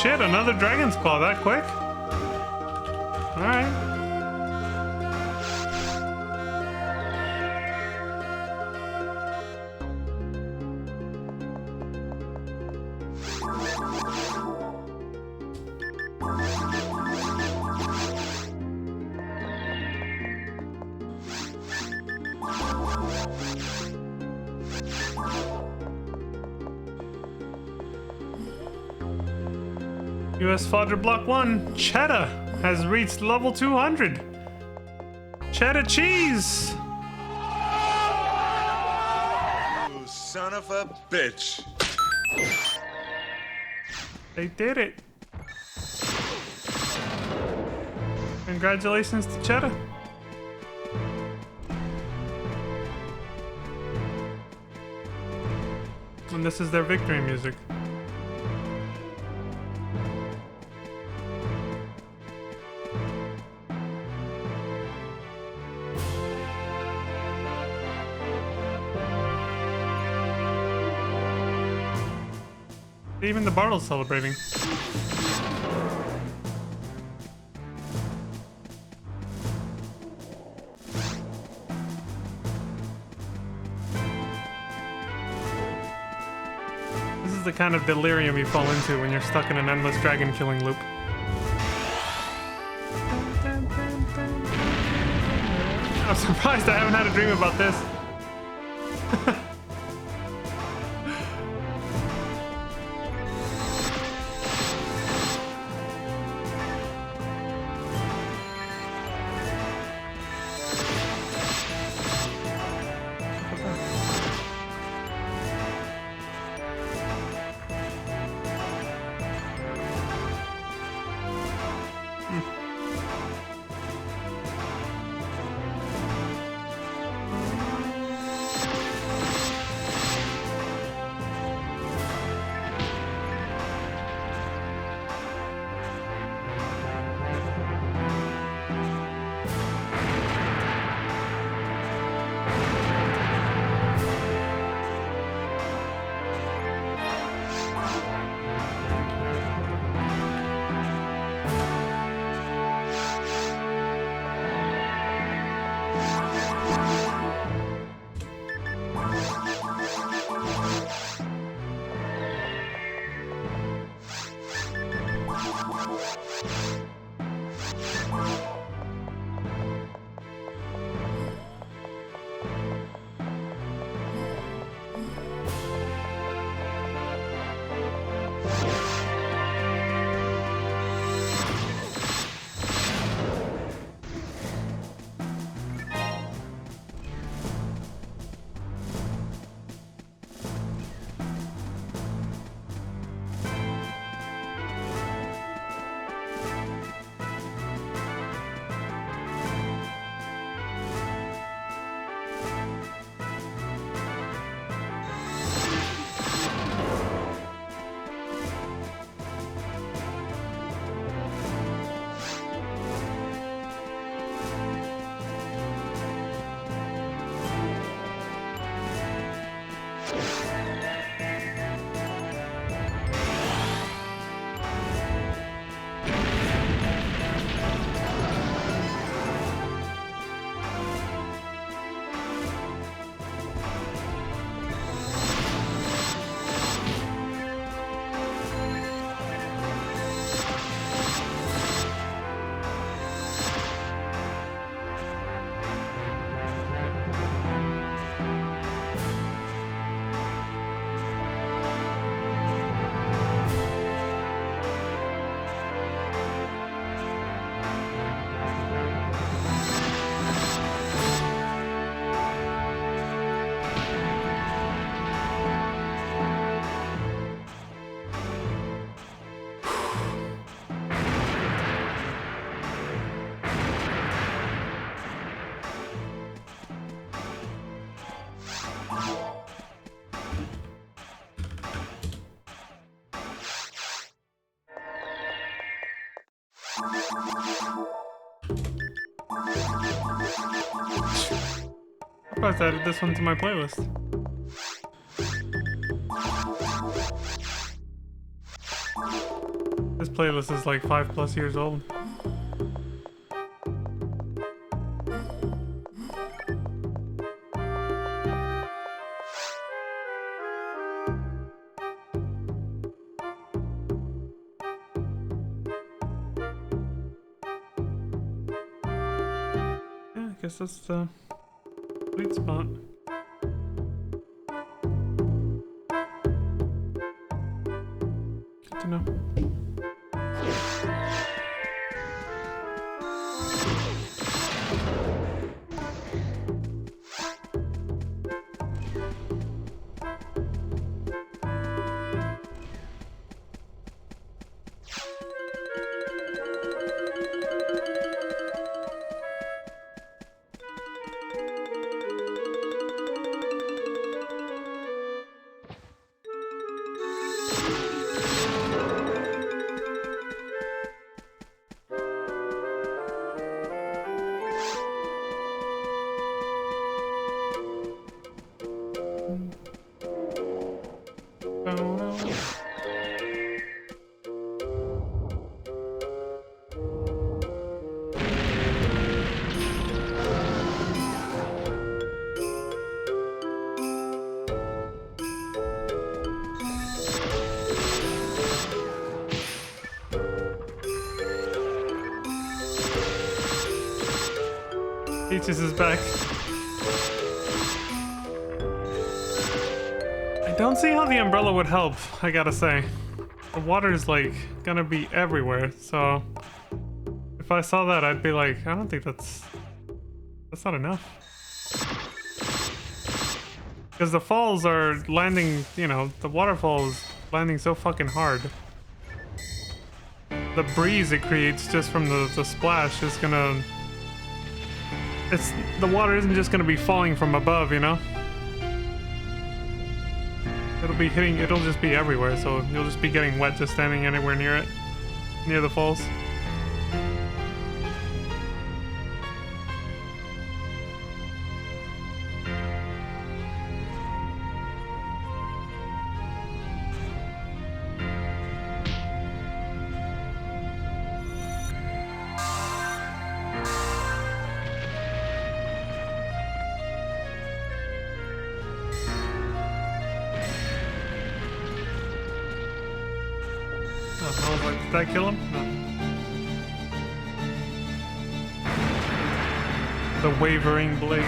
Shit, another dragon's claw that quick? Alright. US Fodder Block 1, Cheddar, has reached level 200. Cheddar cheese! You son of a bitch. They did it. Congratulations to Cheddar. And this is their victory music. Even the Bartle's celebrating. This is the kind of delirium you fall into when you're stuck in an endless dragon killing loop. I'm surprised I haven't had a dream about this. I added this one to my playlist. This playlist is like 5+ years old. Yeah, I guess that's the sweet spot. Good to know. Peaches is back. I don't see how the umbrella would help, I gotta say. The water is like gonna be everywhere, so if I saw that, I'd be like, I don't think that's not enough. Because the falls are landing, you know, the waterfall is landing so fucking hard. The breeze it creates just from the splash is gonna... the water isn't just gonna be falling from above, you know? It'll just be everywhere, so you'll just be getting wet just standing anywhere near it. Near the falls. Did that kill him? No. The wavering blade.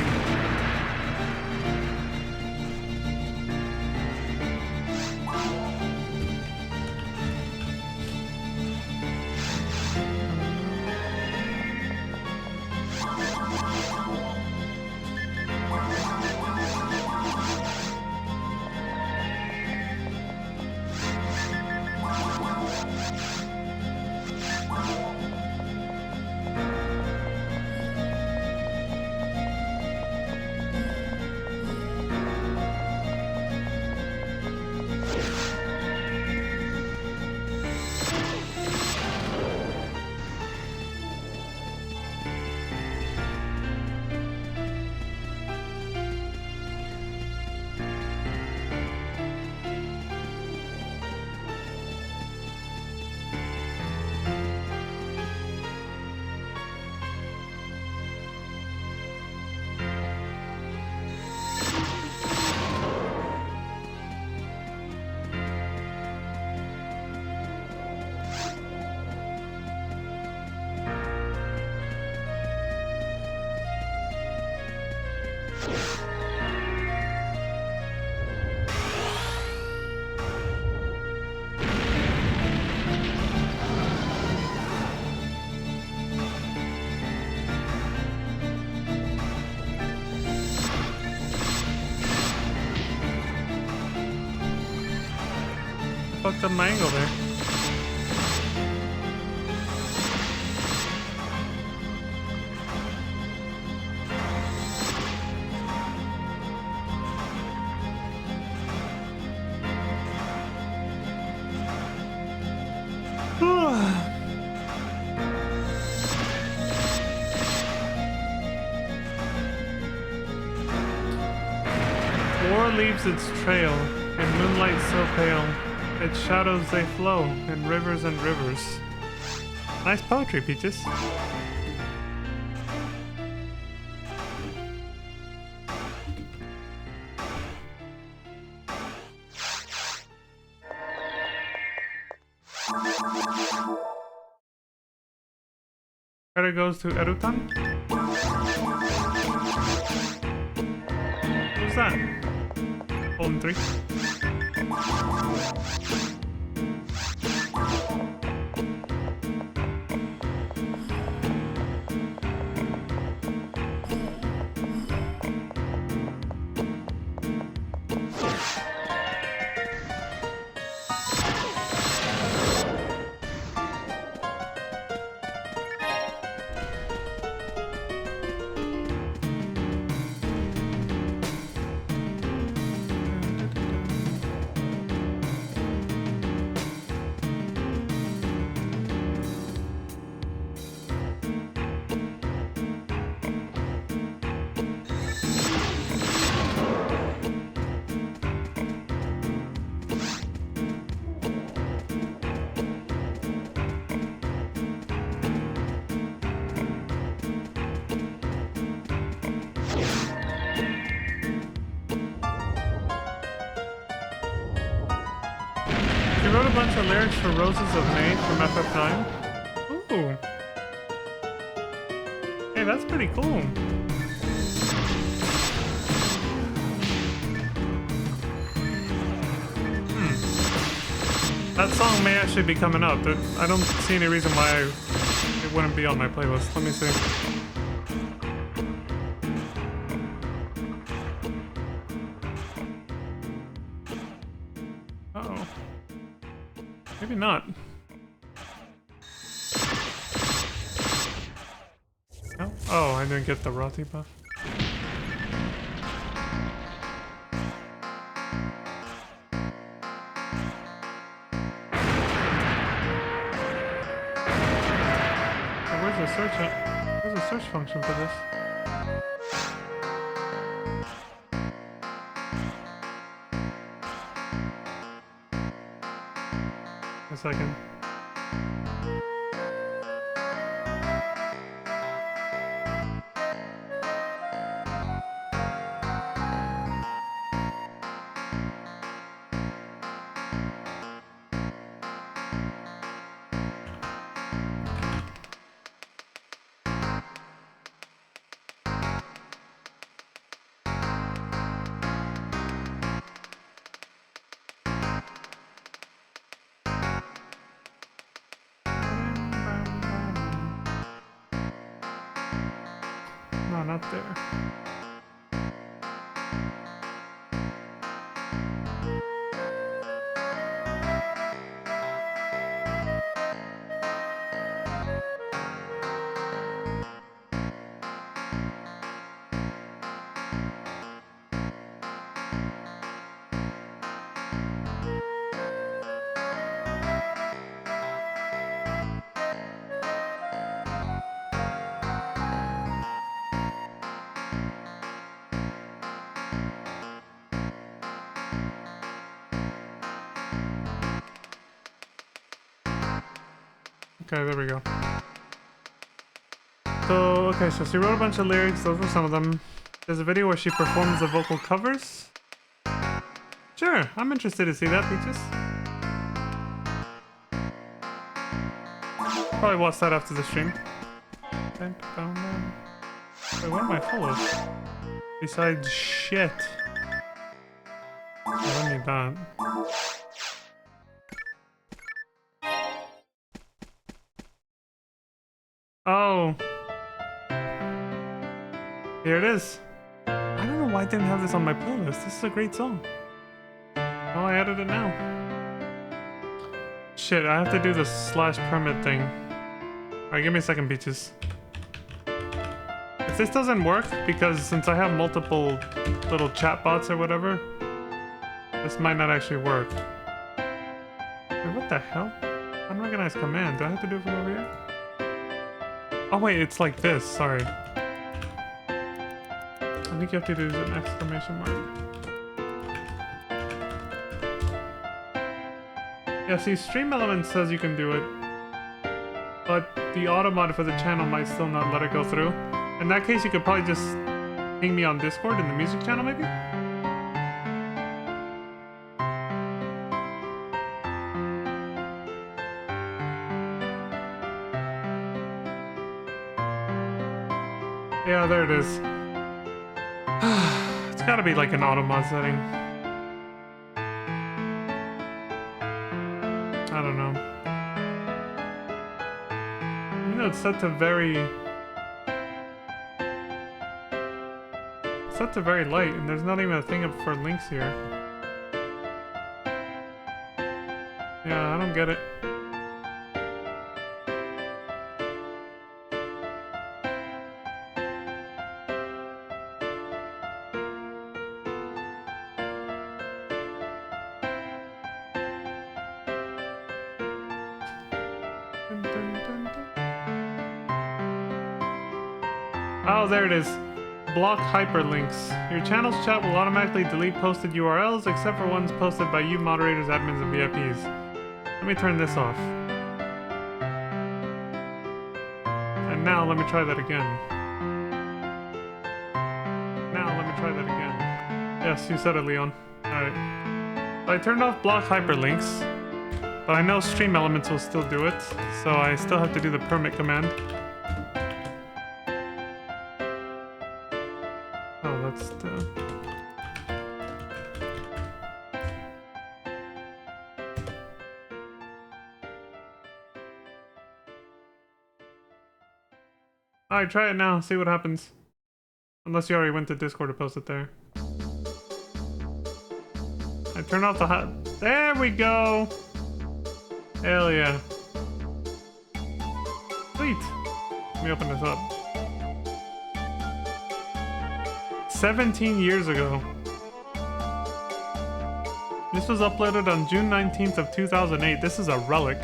Fucked up my angle there. War leaves its trail in moonlight so pale. Its shadows they flow in rivers and rivers. Nice poetry, Peaches. Credit goes to Erutan. Who's that? Holding 3. She wrote a bunch of lyrics for Roses of May from FF9. Ooh. Hey, that's pretty cool. That song may actually be coming up. I don't see any reason why it wouldn't be on my playlist. Let me see. Uh-oh. Maybe not. No? Oh, I didn't get the Roti buff. There's a search function for this. A second. No, not there. Okay, there we go. So, okay, so she wrote a bunch of lyrics, those were some of them. There's a video where she performs the vocal covers. Sure, I'm interested to see that, Peaches. Probably watch that after the stream. Wait, what am I full of? Besides shit. I don't need that. Oh. Here it is. I don't know why I didn't have this on my playlist. This is a great song. Oh, I added it now. Shit, I have to do the /permit thing. Alright, give me a second, Peaches. If this doesn't work, because since I have multiple little chat bots or whatever, this might not actually work. Wait, what the hell? Unrecognized command. Do I have to do it from over here? Oh wait, it's like this, sorry. I think you have to do an exclamation mark. Yeah, see, Stream Elements says you can do it, but the auto mod for the channel might still not let it go through. In that case, you could probably just ping me on Discord in the music channel, maybe? Yeah, there it is. It's gotta be like an auto mod setting. I don't know. You know, it's set to very... set to very light, and there's not even a thing up for links here. Yeah, I don't get it. Oh, there it is. Block hyperlinks. Your channel's chat will automatically delete posted URLs except for ones posted by you moderators, admins, and VIPs. Let me turn this off. And now let me try that again. Now let me try that again. Yes, you said it, Leon. Alright. So I turned off block hyperlinks, but I know Stream Elements will still do it, so I still have to do the permit command. Oh, that's the... Alright, try it now. See what happens. Unless you already went to Discord to post it there. I turn off the hot. There we go. Hell yeah. Sweet. Let me open this up. 17 years ago. This was uploaded on June 19th of 2008. This is a relic.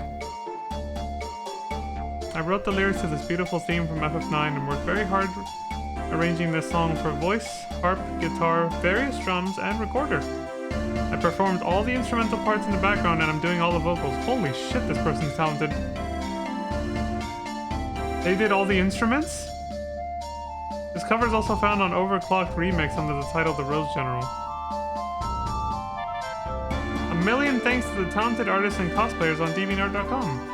I wrote the lyrics to this beautiful theme from FF9 and worked very hard arranging this song for voice, harp, guitar, various drums, and recorder. I performed all the instrumental parts in the background and I'm doing all the vocals. Holy shit, this person's talented. They did all the instruments? This cover is also found on Overclocked Remix under the title The Rose General. A million thanks to the talented artists and cosplayers on DeviantArt.com.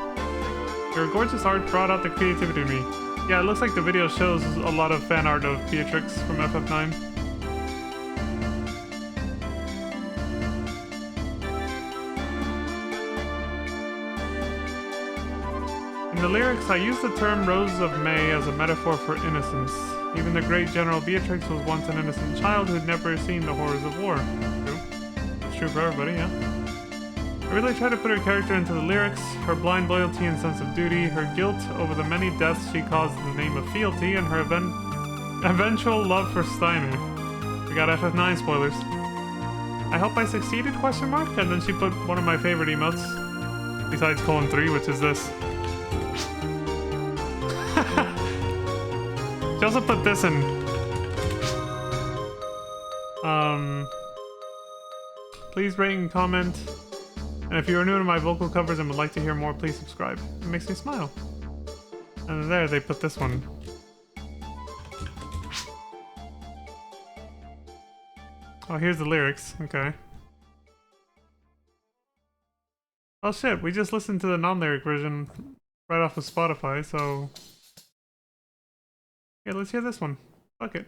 Your gorgeous art brought out the creativity in me. Yeah, it looks like the video shows a lot of fan art of Beatrix from FF9. In the lyrics, I use the term Rose of May as a metaphor for innocence. Even the great General Beatrix was once an innocent child who'd never seen the horrors of war. True. It's true for everybody, yeah. I really try to put her character into the lyrics, her blind loyalty and sense of duty, her guilt over the many deaths she caused in the name of fealty, and her eventual love for Steiner. We got FF9 spoilers. I hope I succeeded, question mark? And then she put one of my favorite emotes, besides :3, which is this. She also put this in. Please rate and comment. And if you are new to my vocal covers and would like to hear more, please subscribe. It makes me smile. And there, they put this one. Oh, here's the lyrics. Okay. Oh shit, we just listened to the non-lyric version right off of Spotify, so... Yeah, let's hear this one. Fuck it.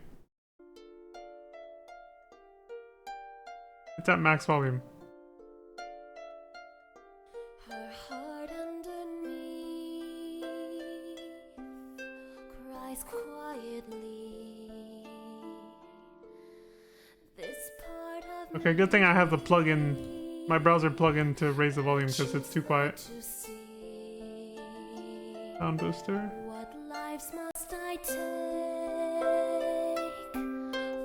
It's at max volume. Her heart underneath cries quietly. This part of Okay, good thing I have the plugin, my browser plugin to raise the volume because it's too quiet. Sound booster. what lives must I take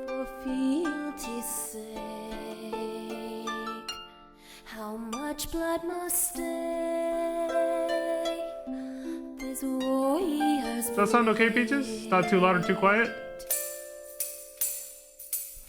for fealty's sake? How much blood must stay? This warrior's Does that sound okay, Peaches? Not too loud or too quiet?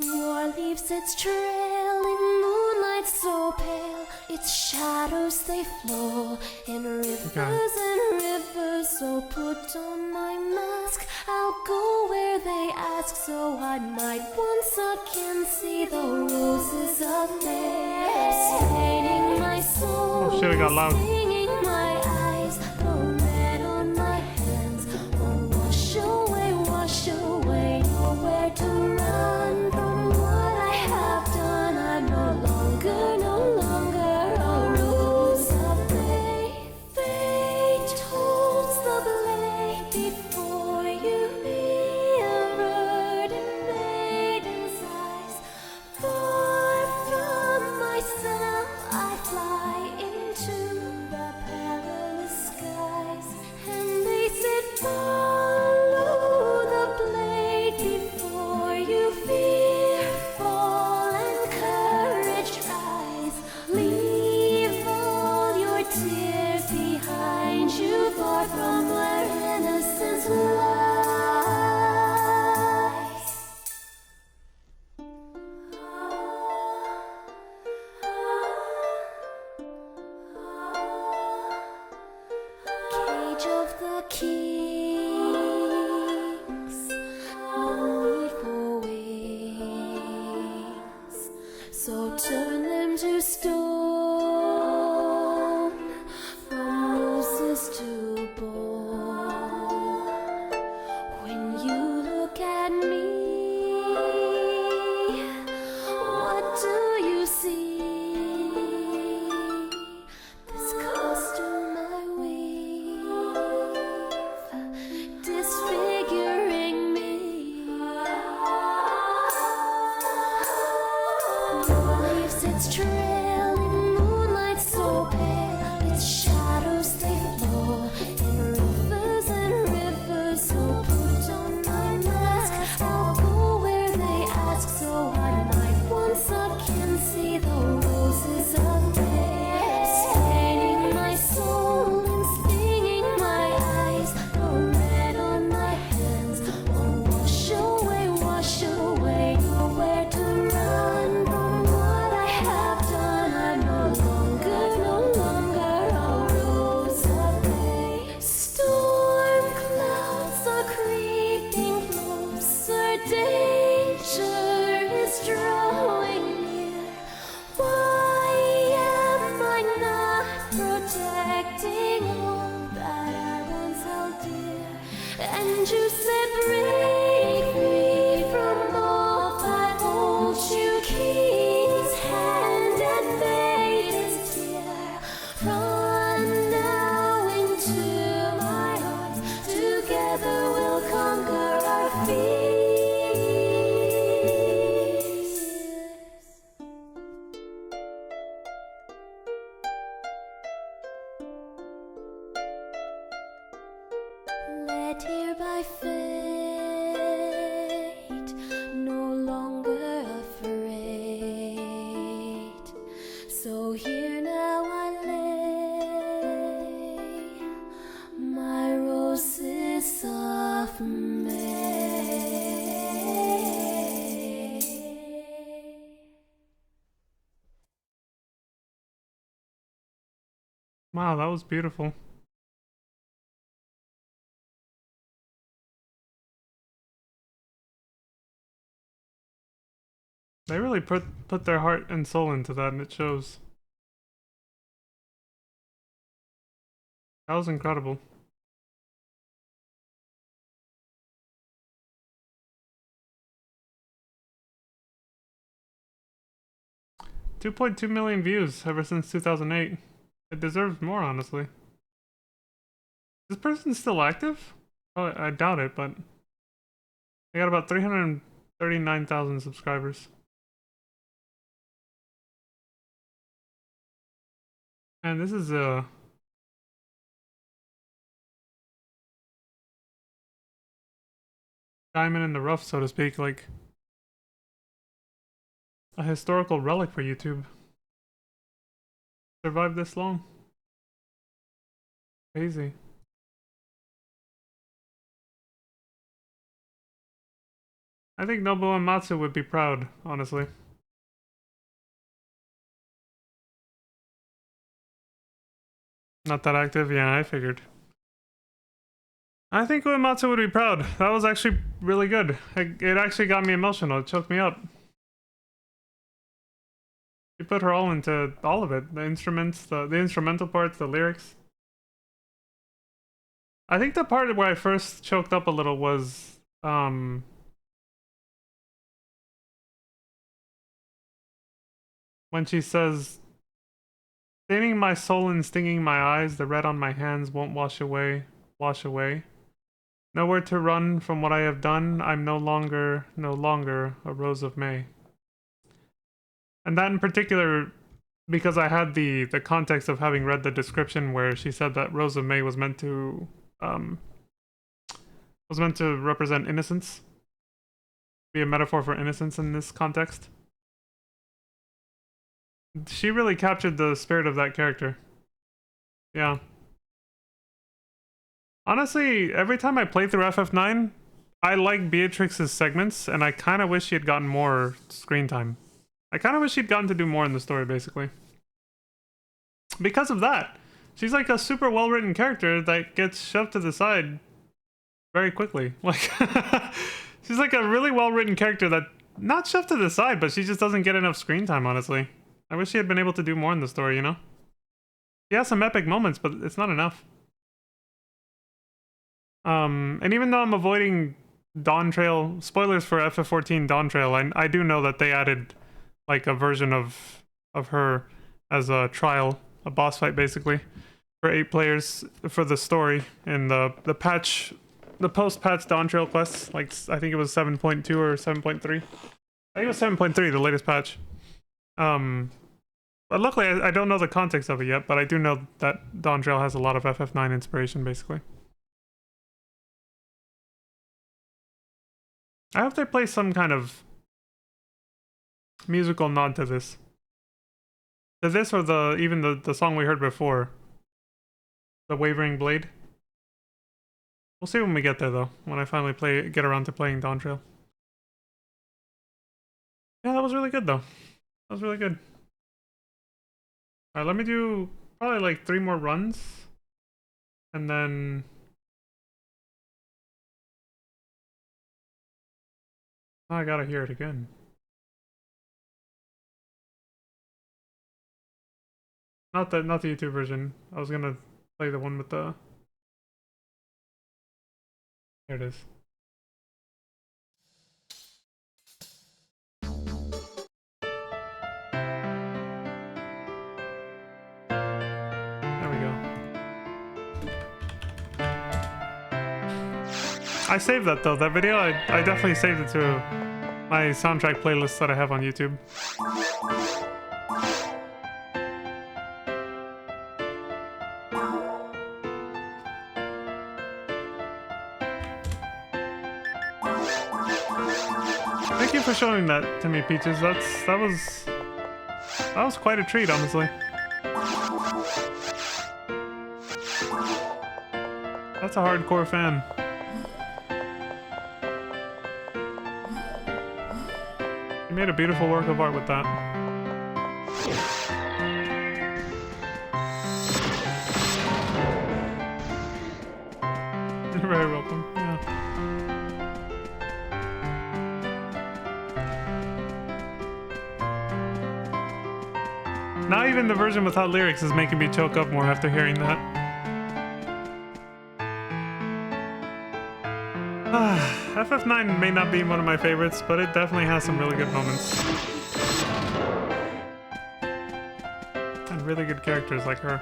war leaves its trail in moonlight so pale. Its shadows they flow in rivers and rivers. So put on my mask, I'll go where they ask, so I might once again see the roses of May. Staining my soul, Oh shit, it got loud. stinging my eyes, the red on my hands. Oh, wash away, nowhere to run from what I have done. I'm no longer a rose of May. Fate holds the blade before you, mirrored in maiden's eyes. Far from myself, I fly into the perilous skies, and they said, follow the blade. And you said, break free from all that holds you. King's hand and maiden's tear. Run now into my arms. Together we'll conquer our fears. Led here by fate, no longer afraid. So here now I lay my roses of May. Wow, that was beautiful. They really put their heart and soul into that, and it shows. That was incredible. $2.2 million views ever since 2008. It deserves more, honestly. Is this person still active? Oh, I doubt it, but they got about 339,000 subscribers. And this is a diamond in the rough, so to speak, like a historical relic for YouTube. Survived this long. Crazy. I think Nobuo Uematsu would be proud, honestly. Not that active? Yeah, I figured. I think Uematsu would be proud. That was actually really good. It actually got me emotional. It choked me up. She put her all into all of it. The instruments, the instrumental parts, the lyrics. I think the part where I first choked up a little was when she says, "Staining my soul and stinging my eyes, the red on my hands won't wash away, wash away. Nowhere to run from what I have done. I'm no longer a rose of May." And that in particular, because I had the context of having read the description where she said that Rose of May was meant to represent innocence, be a metaphor for innocence in this context. She really captured the spirit of that character. Yeah. Honestly, every time I play through FF9, I like Beatrix's segments, and I kind of wish she had gotten more screen time. I kind of wish she'd gotten to do more in the story, basically. Because of that. She's like a super well-written character that gets shoved to the side very quickly. Like, she's like a really well-written character that, not shoved to the side, but she just doesn't get enough screen time, honestly. I wish she had been able to do more in the story, you know? She has some epic moments, but it's not enough. And even though I'm avoiding Dawn Trail, spoilers for FF14 Dawn Trail, I do know that they added like a version of her as a trial, a boss fight basically, for 8 players for the story in the patch, the post-patch Dawn Trail quests. Like, I think it was 7.2 or 7.3. I think it was 7.3, the latest patch. But luckily I don't know the context of it yet, but I do know that Dawn Trail has a lot of FF9 inspiration basically. I hope they play some kind of musical nod to this. To this or even the song we heard before. The Wavering Blade. We'll see when we get there though, when I finally get around to playing Dawn Trail. Yeah, that was really good though. That was really good. Alright, let me do probably like 3 more runs. And then oh, I gotta hear it again. Not the YouTube version. I was gonna play the one with the There it is. There we go. I saved that though. That video, I definitely saved it to my soundtrack playlist that I have on YouTube. Thank you for showing that to me, Peaches. That was quite a treat, honestly. That's a hardcore fan. You made a beautiful work of art with that. You're very welcome. Yeah. Now even the version without lyrics is making me choke up more after hearing that. FF9 may not be one of my favorites, but it definitely has some really good moments. And really good characters like her.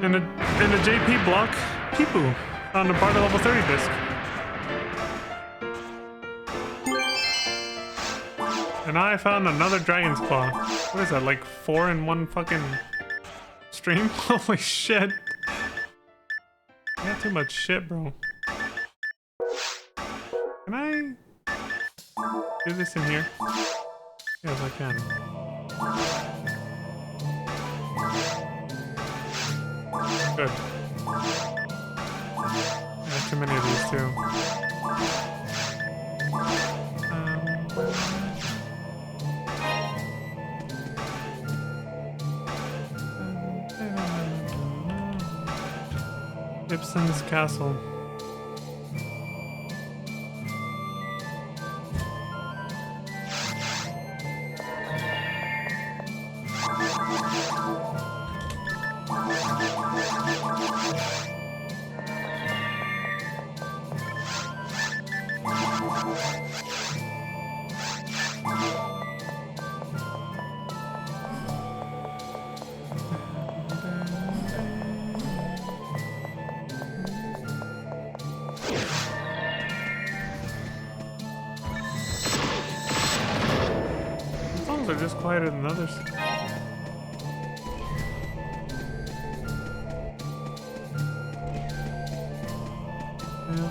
In a JP block, Peepoo on the Barter level 30 disc. And I found another Dragon's Claw. What is that, like 4 in one fucking stream? Holy shit. I got too much shit, bro. Can I do this in here? Yes, I can. Good. I have too many of these too. Ibsen's Castle. Are just quieter than others. Yeah.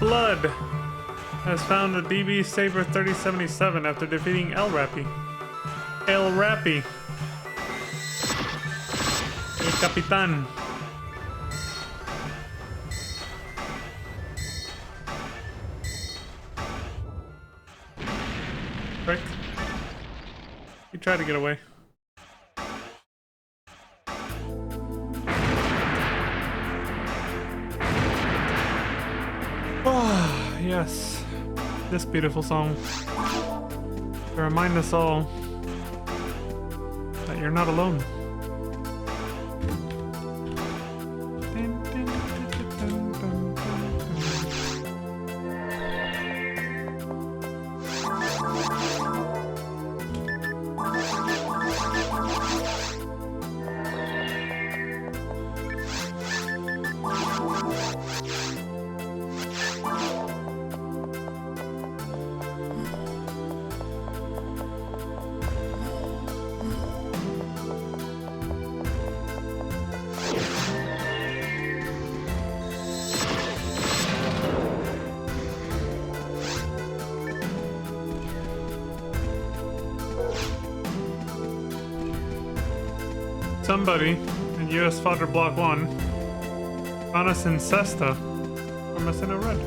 Blood has found a DB Saber 3077 after defeating El Rappy. El Rappy. El Capitan. Correct. He tried to get away. Oh, yes. This beautiful song. To remind us all that you're not alone. Somebody in US Fodder Block 1 found us in Cesta from us in a red.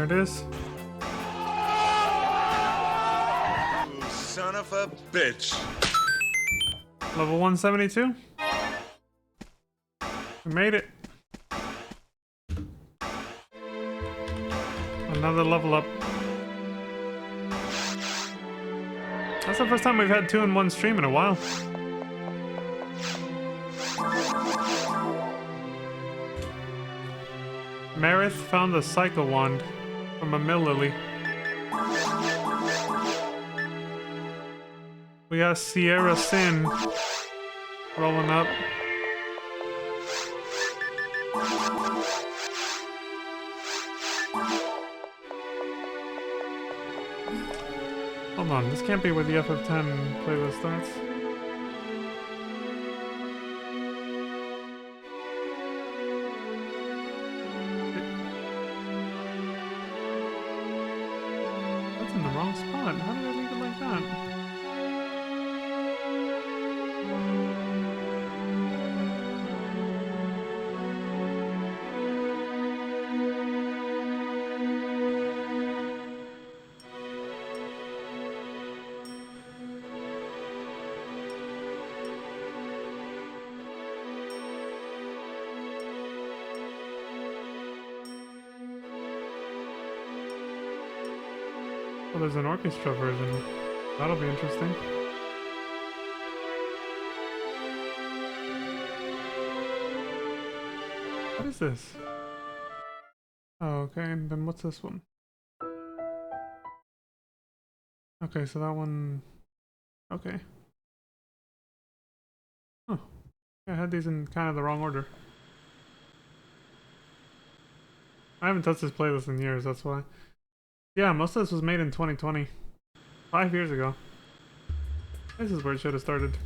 There it is. You son of a bitch. Level 172. We made it. Another level up. That's the first time we've had 2 in 1 stream in a while. Marith found the Psycho Wand from a mill lily. We got Sierra Sin rolling up. Hold on, this can't be where the FF10 playlist starts. That's in the wrong spot. How did I leave it like that? Oh, there's an orchestra version. That'll be interesting. What is this? Oh, okay, and then what's this one? Okay, so that one... Okay. Oh, I had these in kind of the wrong order. I haven't touched this playlist in years, that's why. Yeah, most of this was made in 2020. 5 years ago. This is where it should have started.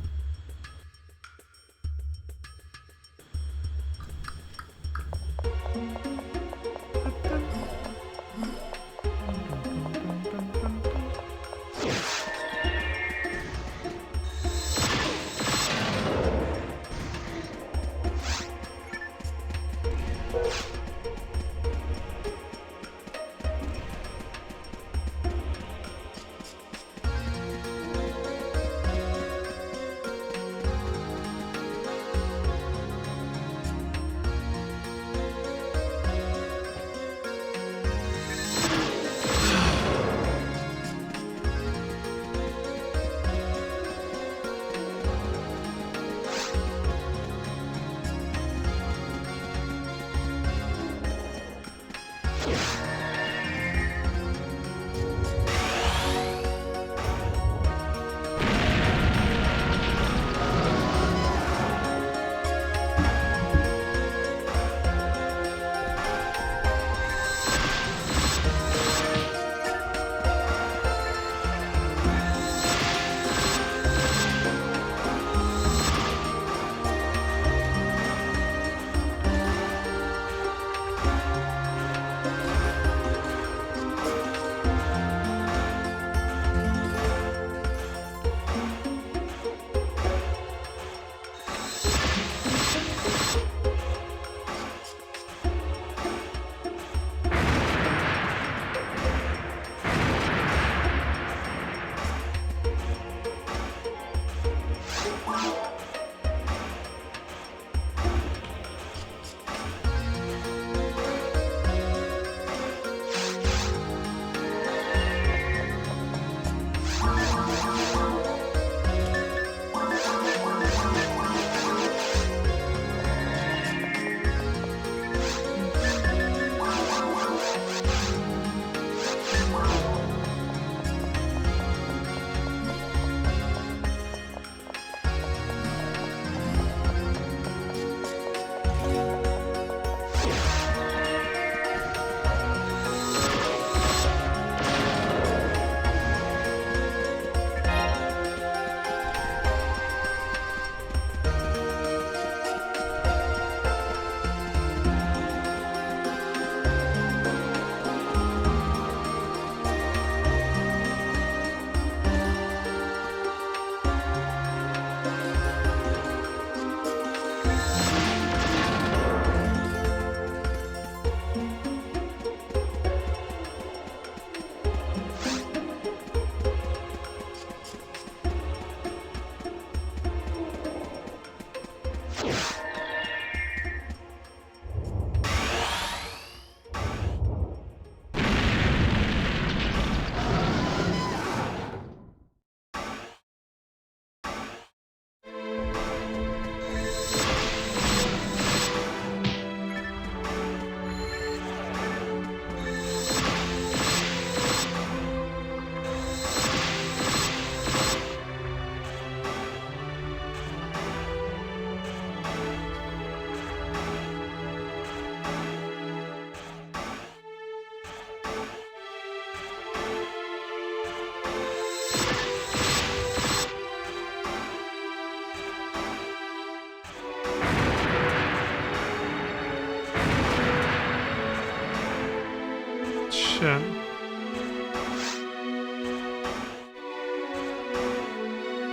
shit.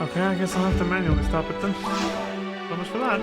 Okay, I guess I'll have to manually stop it then. So much for that.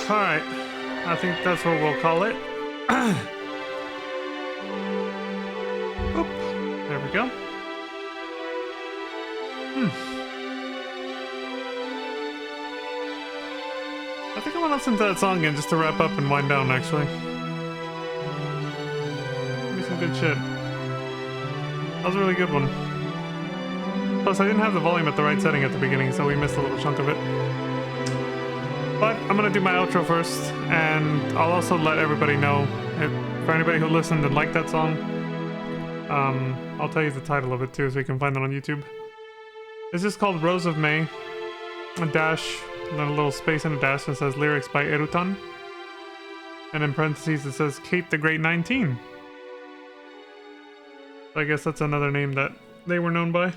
Alright, I think that's what we'll call it. Oop, there we go. I think I want to listen to that song again just to wrap up and wind down, actually. Give me some good shit. That was a really good one. Plus, I didn't have the volume at the right setting at the beginning, so we missed a little chunk of it. But I'm gonna do my outro first, and I'll also let everybody know, for anybody who listened and liked that song, I'll tell you the title of it too, so you can find it on YouTube. It's just called Rose of May, a dash, and then a little space and a dash that says lyrics by Erutan. And in parentheses it says Kate the Great 19. So I guess that's another name that they were known by. Let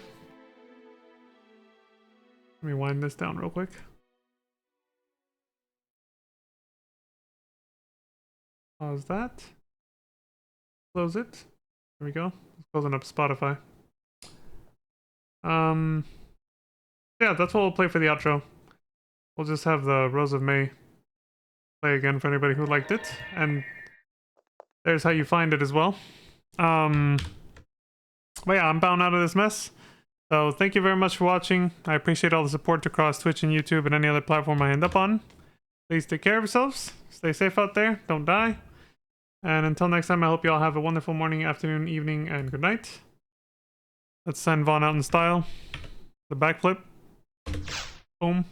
me wind this down real quick. Pause that. Close it. There we go. It's closing up Spotify. Yeah, that's what we'll play for the outro. We'll just have the Rose of May play again for anybody who liked it, and there's how you find it as well. But yeah, I'm bound out of this mess. So thank you very much for watching. I appreciate all the support across Twitch and YouTube and any other platform I end up on. Please take care of yourselves. Stay safe out there. Don't die. And until next time, I hope you all have a wonderful morning, afternoon, evening, and good night. Let's send Vaughn out in style. The backflip. Boom.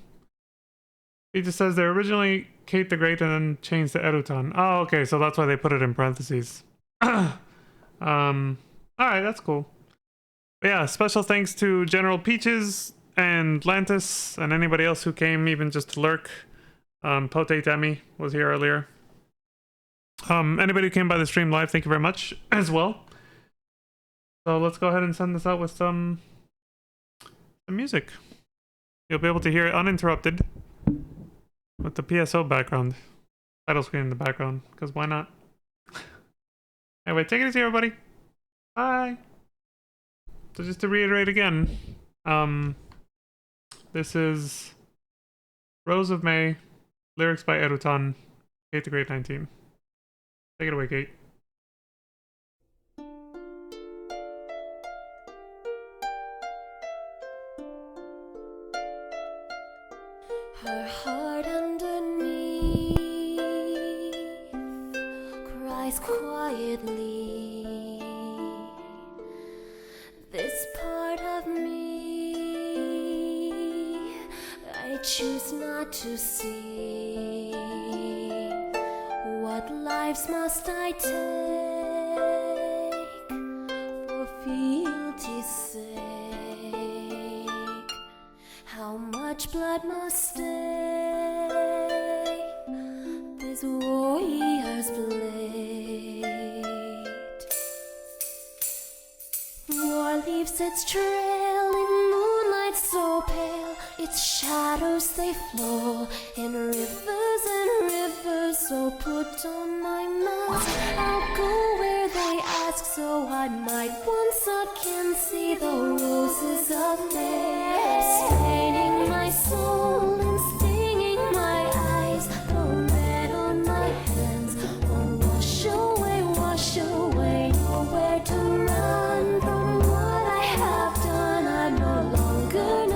He just says they're originally Kate the Great and then changed to Erutan. Oh, okay, so that's why they put it in parentheses. Alright, that's cool. But yeah, special thanks to General Peaches and Lantis and anybody else who came even just to lurk. Potate Emmy was here earlier. Anybody who came by the stream live, thank you very much as well. So let's go ahead and send this out with some music. You'll be able to hear it uninterrupted with the PSO background, title screen in the background, because why not? Anyway, take it easy, everybody. Bye. So just to reiterate again, this is Rose of May, lyrics by Erutan, Kate the Great 19. Take it away, Kate. Her heart underneath cries quietly. This part of me I choose not to see. What lives must I take for fealty's sake? How much blood must stay this warrior's blade? War leaves its trail in moonlight so pale. Its shadows they flow in rivers and rivers. So put on my mask, I'll go where they ask, so I might once again see the roses of May, staining my soul and stinging my eyes. The red on my hands won't wash away, nowhere to run from what I have done. I'm no longer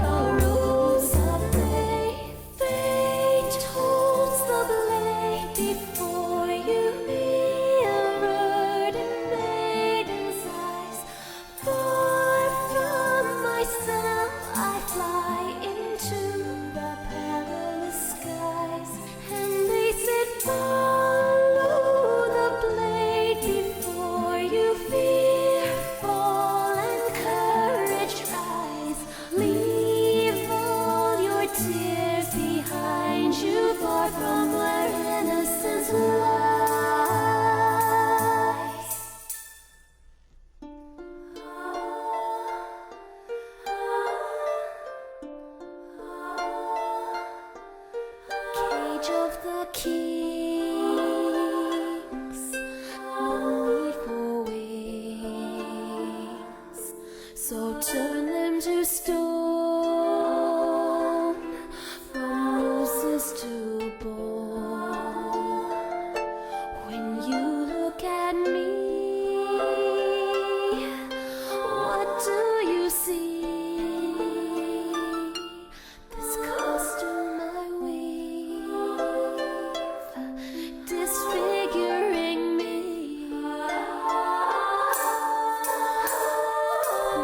a rose of May. Fate holds the blade before you, mirrored in maiden's eyes. Far from myself I fly into the perilous skies, and they said follow the blade before you, fear fall and courage rise. Leave all your tears behind you, far from where innocence lies. Cage of the kings, no need for wings, so turn them to stone, from roses to bone. When you look at me, what do you see? This costume I weave, disfiguring me.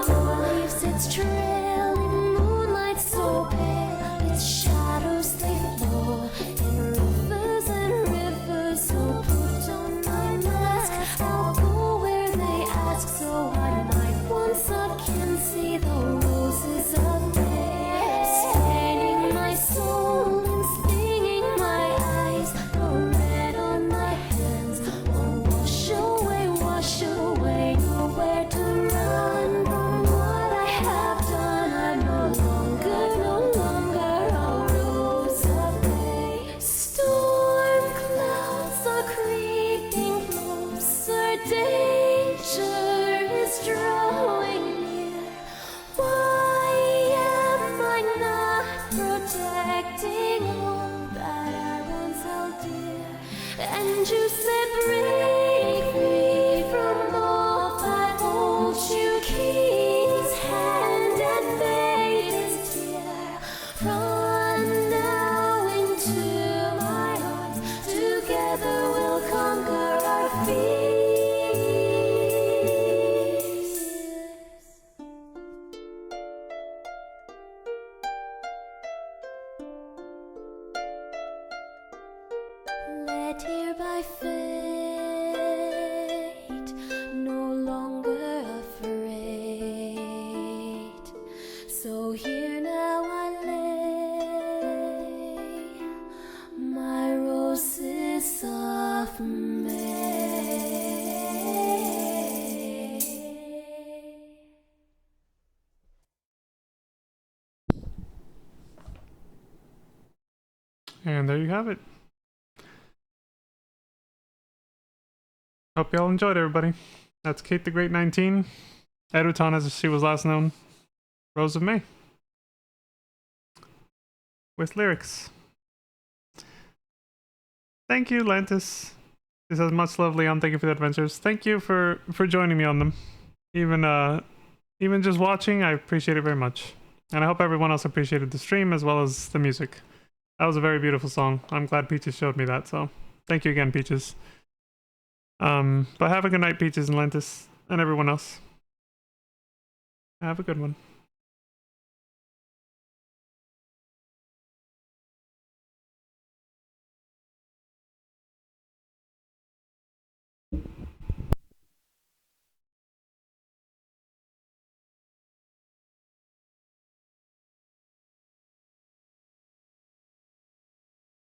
War leaves its trail in moonlight so pale. Its shadows they flow in rivers and rivers. So put on my mask, I'll go where they ask, so I might once again see the roses of May, staining my soul and stinging my eyes. The red on my hands won't wash away, nowhere to run from what I have done. I'm no longer a rose of May. Storm clouds are creeping closer, danger is drawing near. Why am I not protecting all that I once held dear? And you said break me from all that holds you, king's hand and maiden's tear. Run now into my arms, together we'll conquer our fears. Led here by fate, no longer afraid. So here now I lay my roses of May. And there you have it. Hope y'all enjoyed, everybody. That's Kate the Great 19. Eduton, as she was last known. Rose of May. With lyrics. Thank you, Lantis. He says, much love, Leon. Thank you for the adventures. Thank you for joining me on them. Even just watching, I appreciate it very much. And I hope everyone else appreciated the stream as well as the music. That was a very beautiful song. I'm glad Peaches showed me that, so thank you again, Peaches. But have a good night, Peaches and Lentis, and everyone else. Have a good one.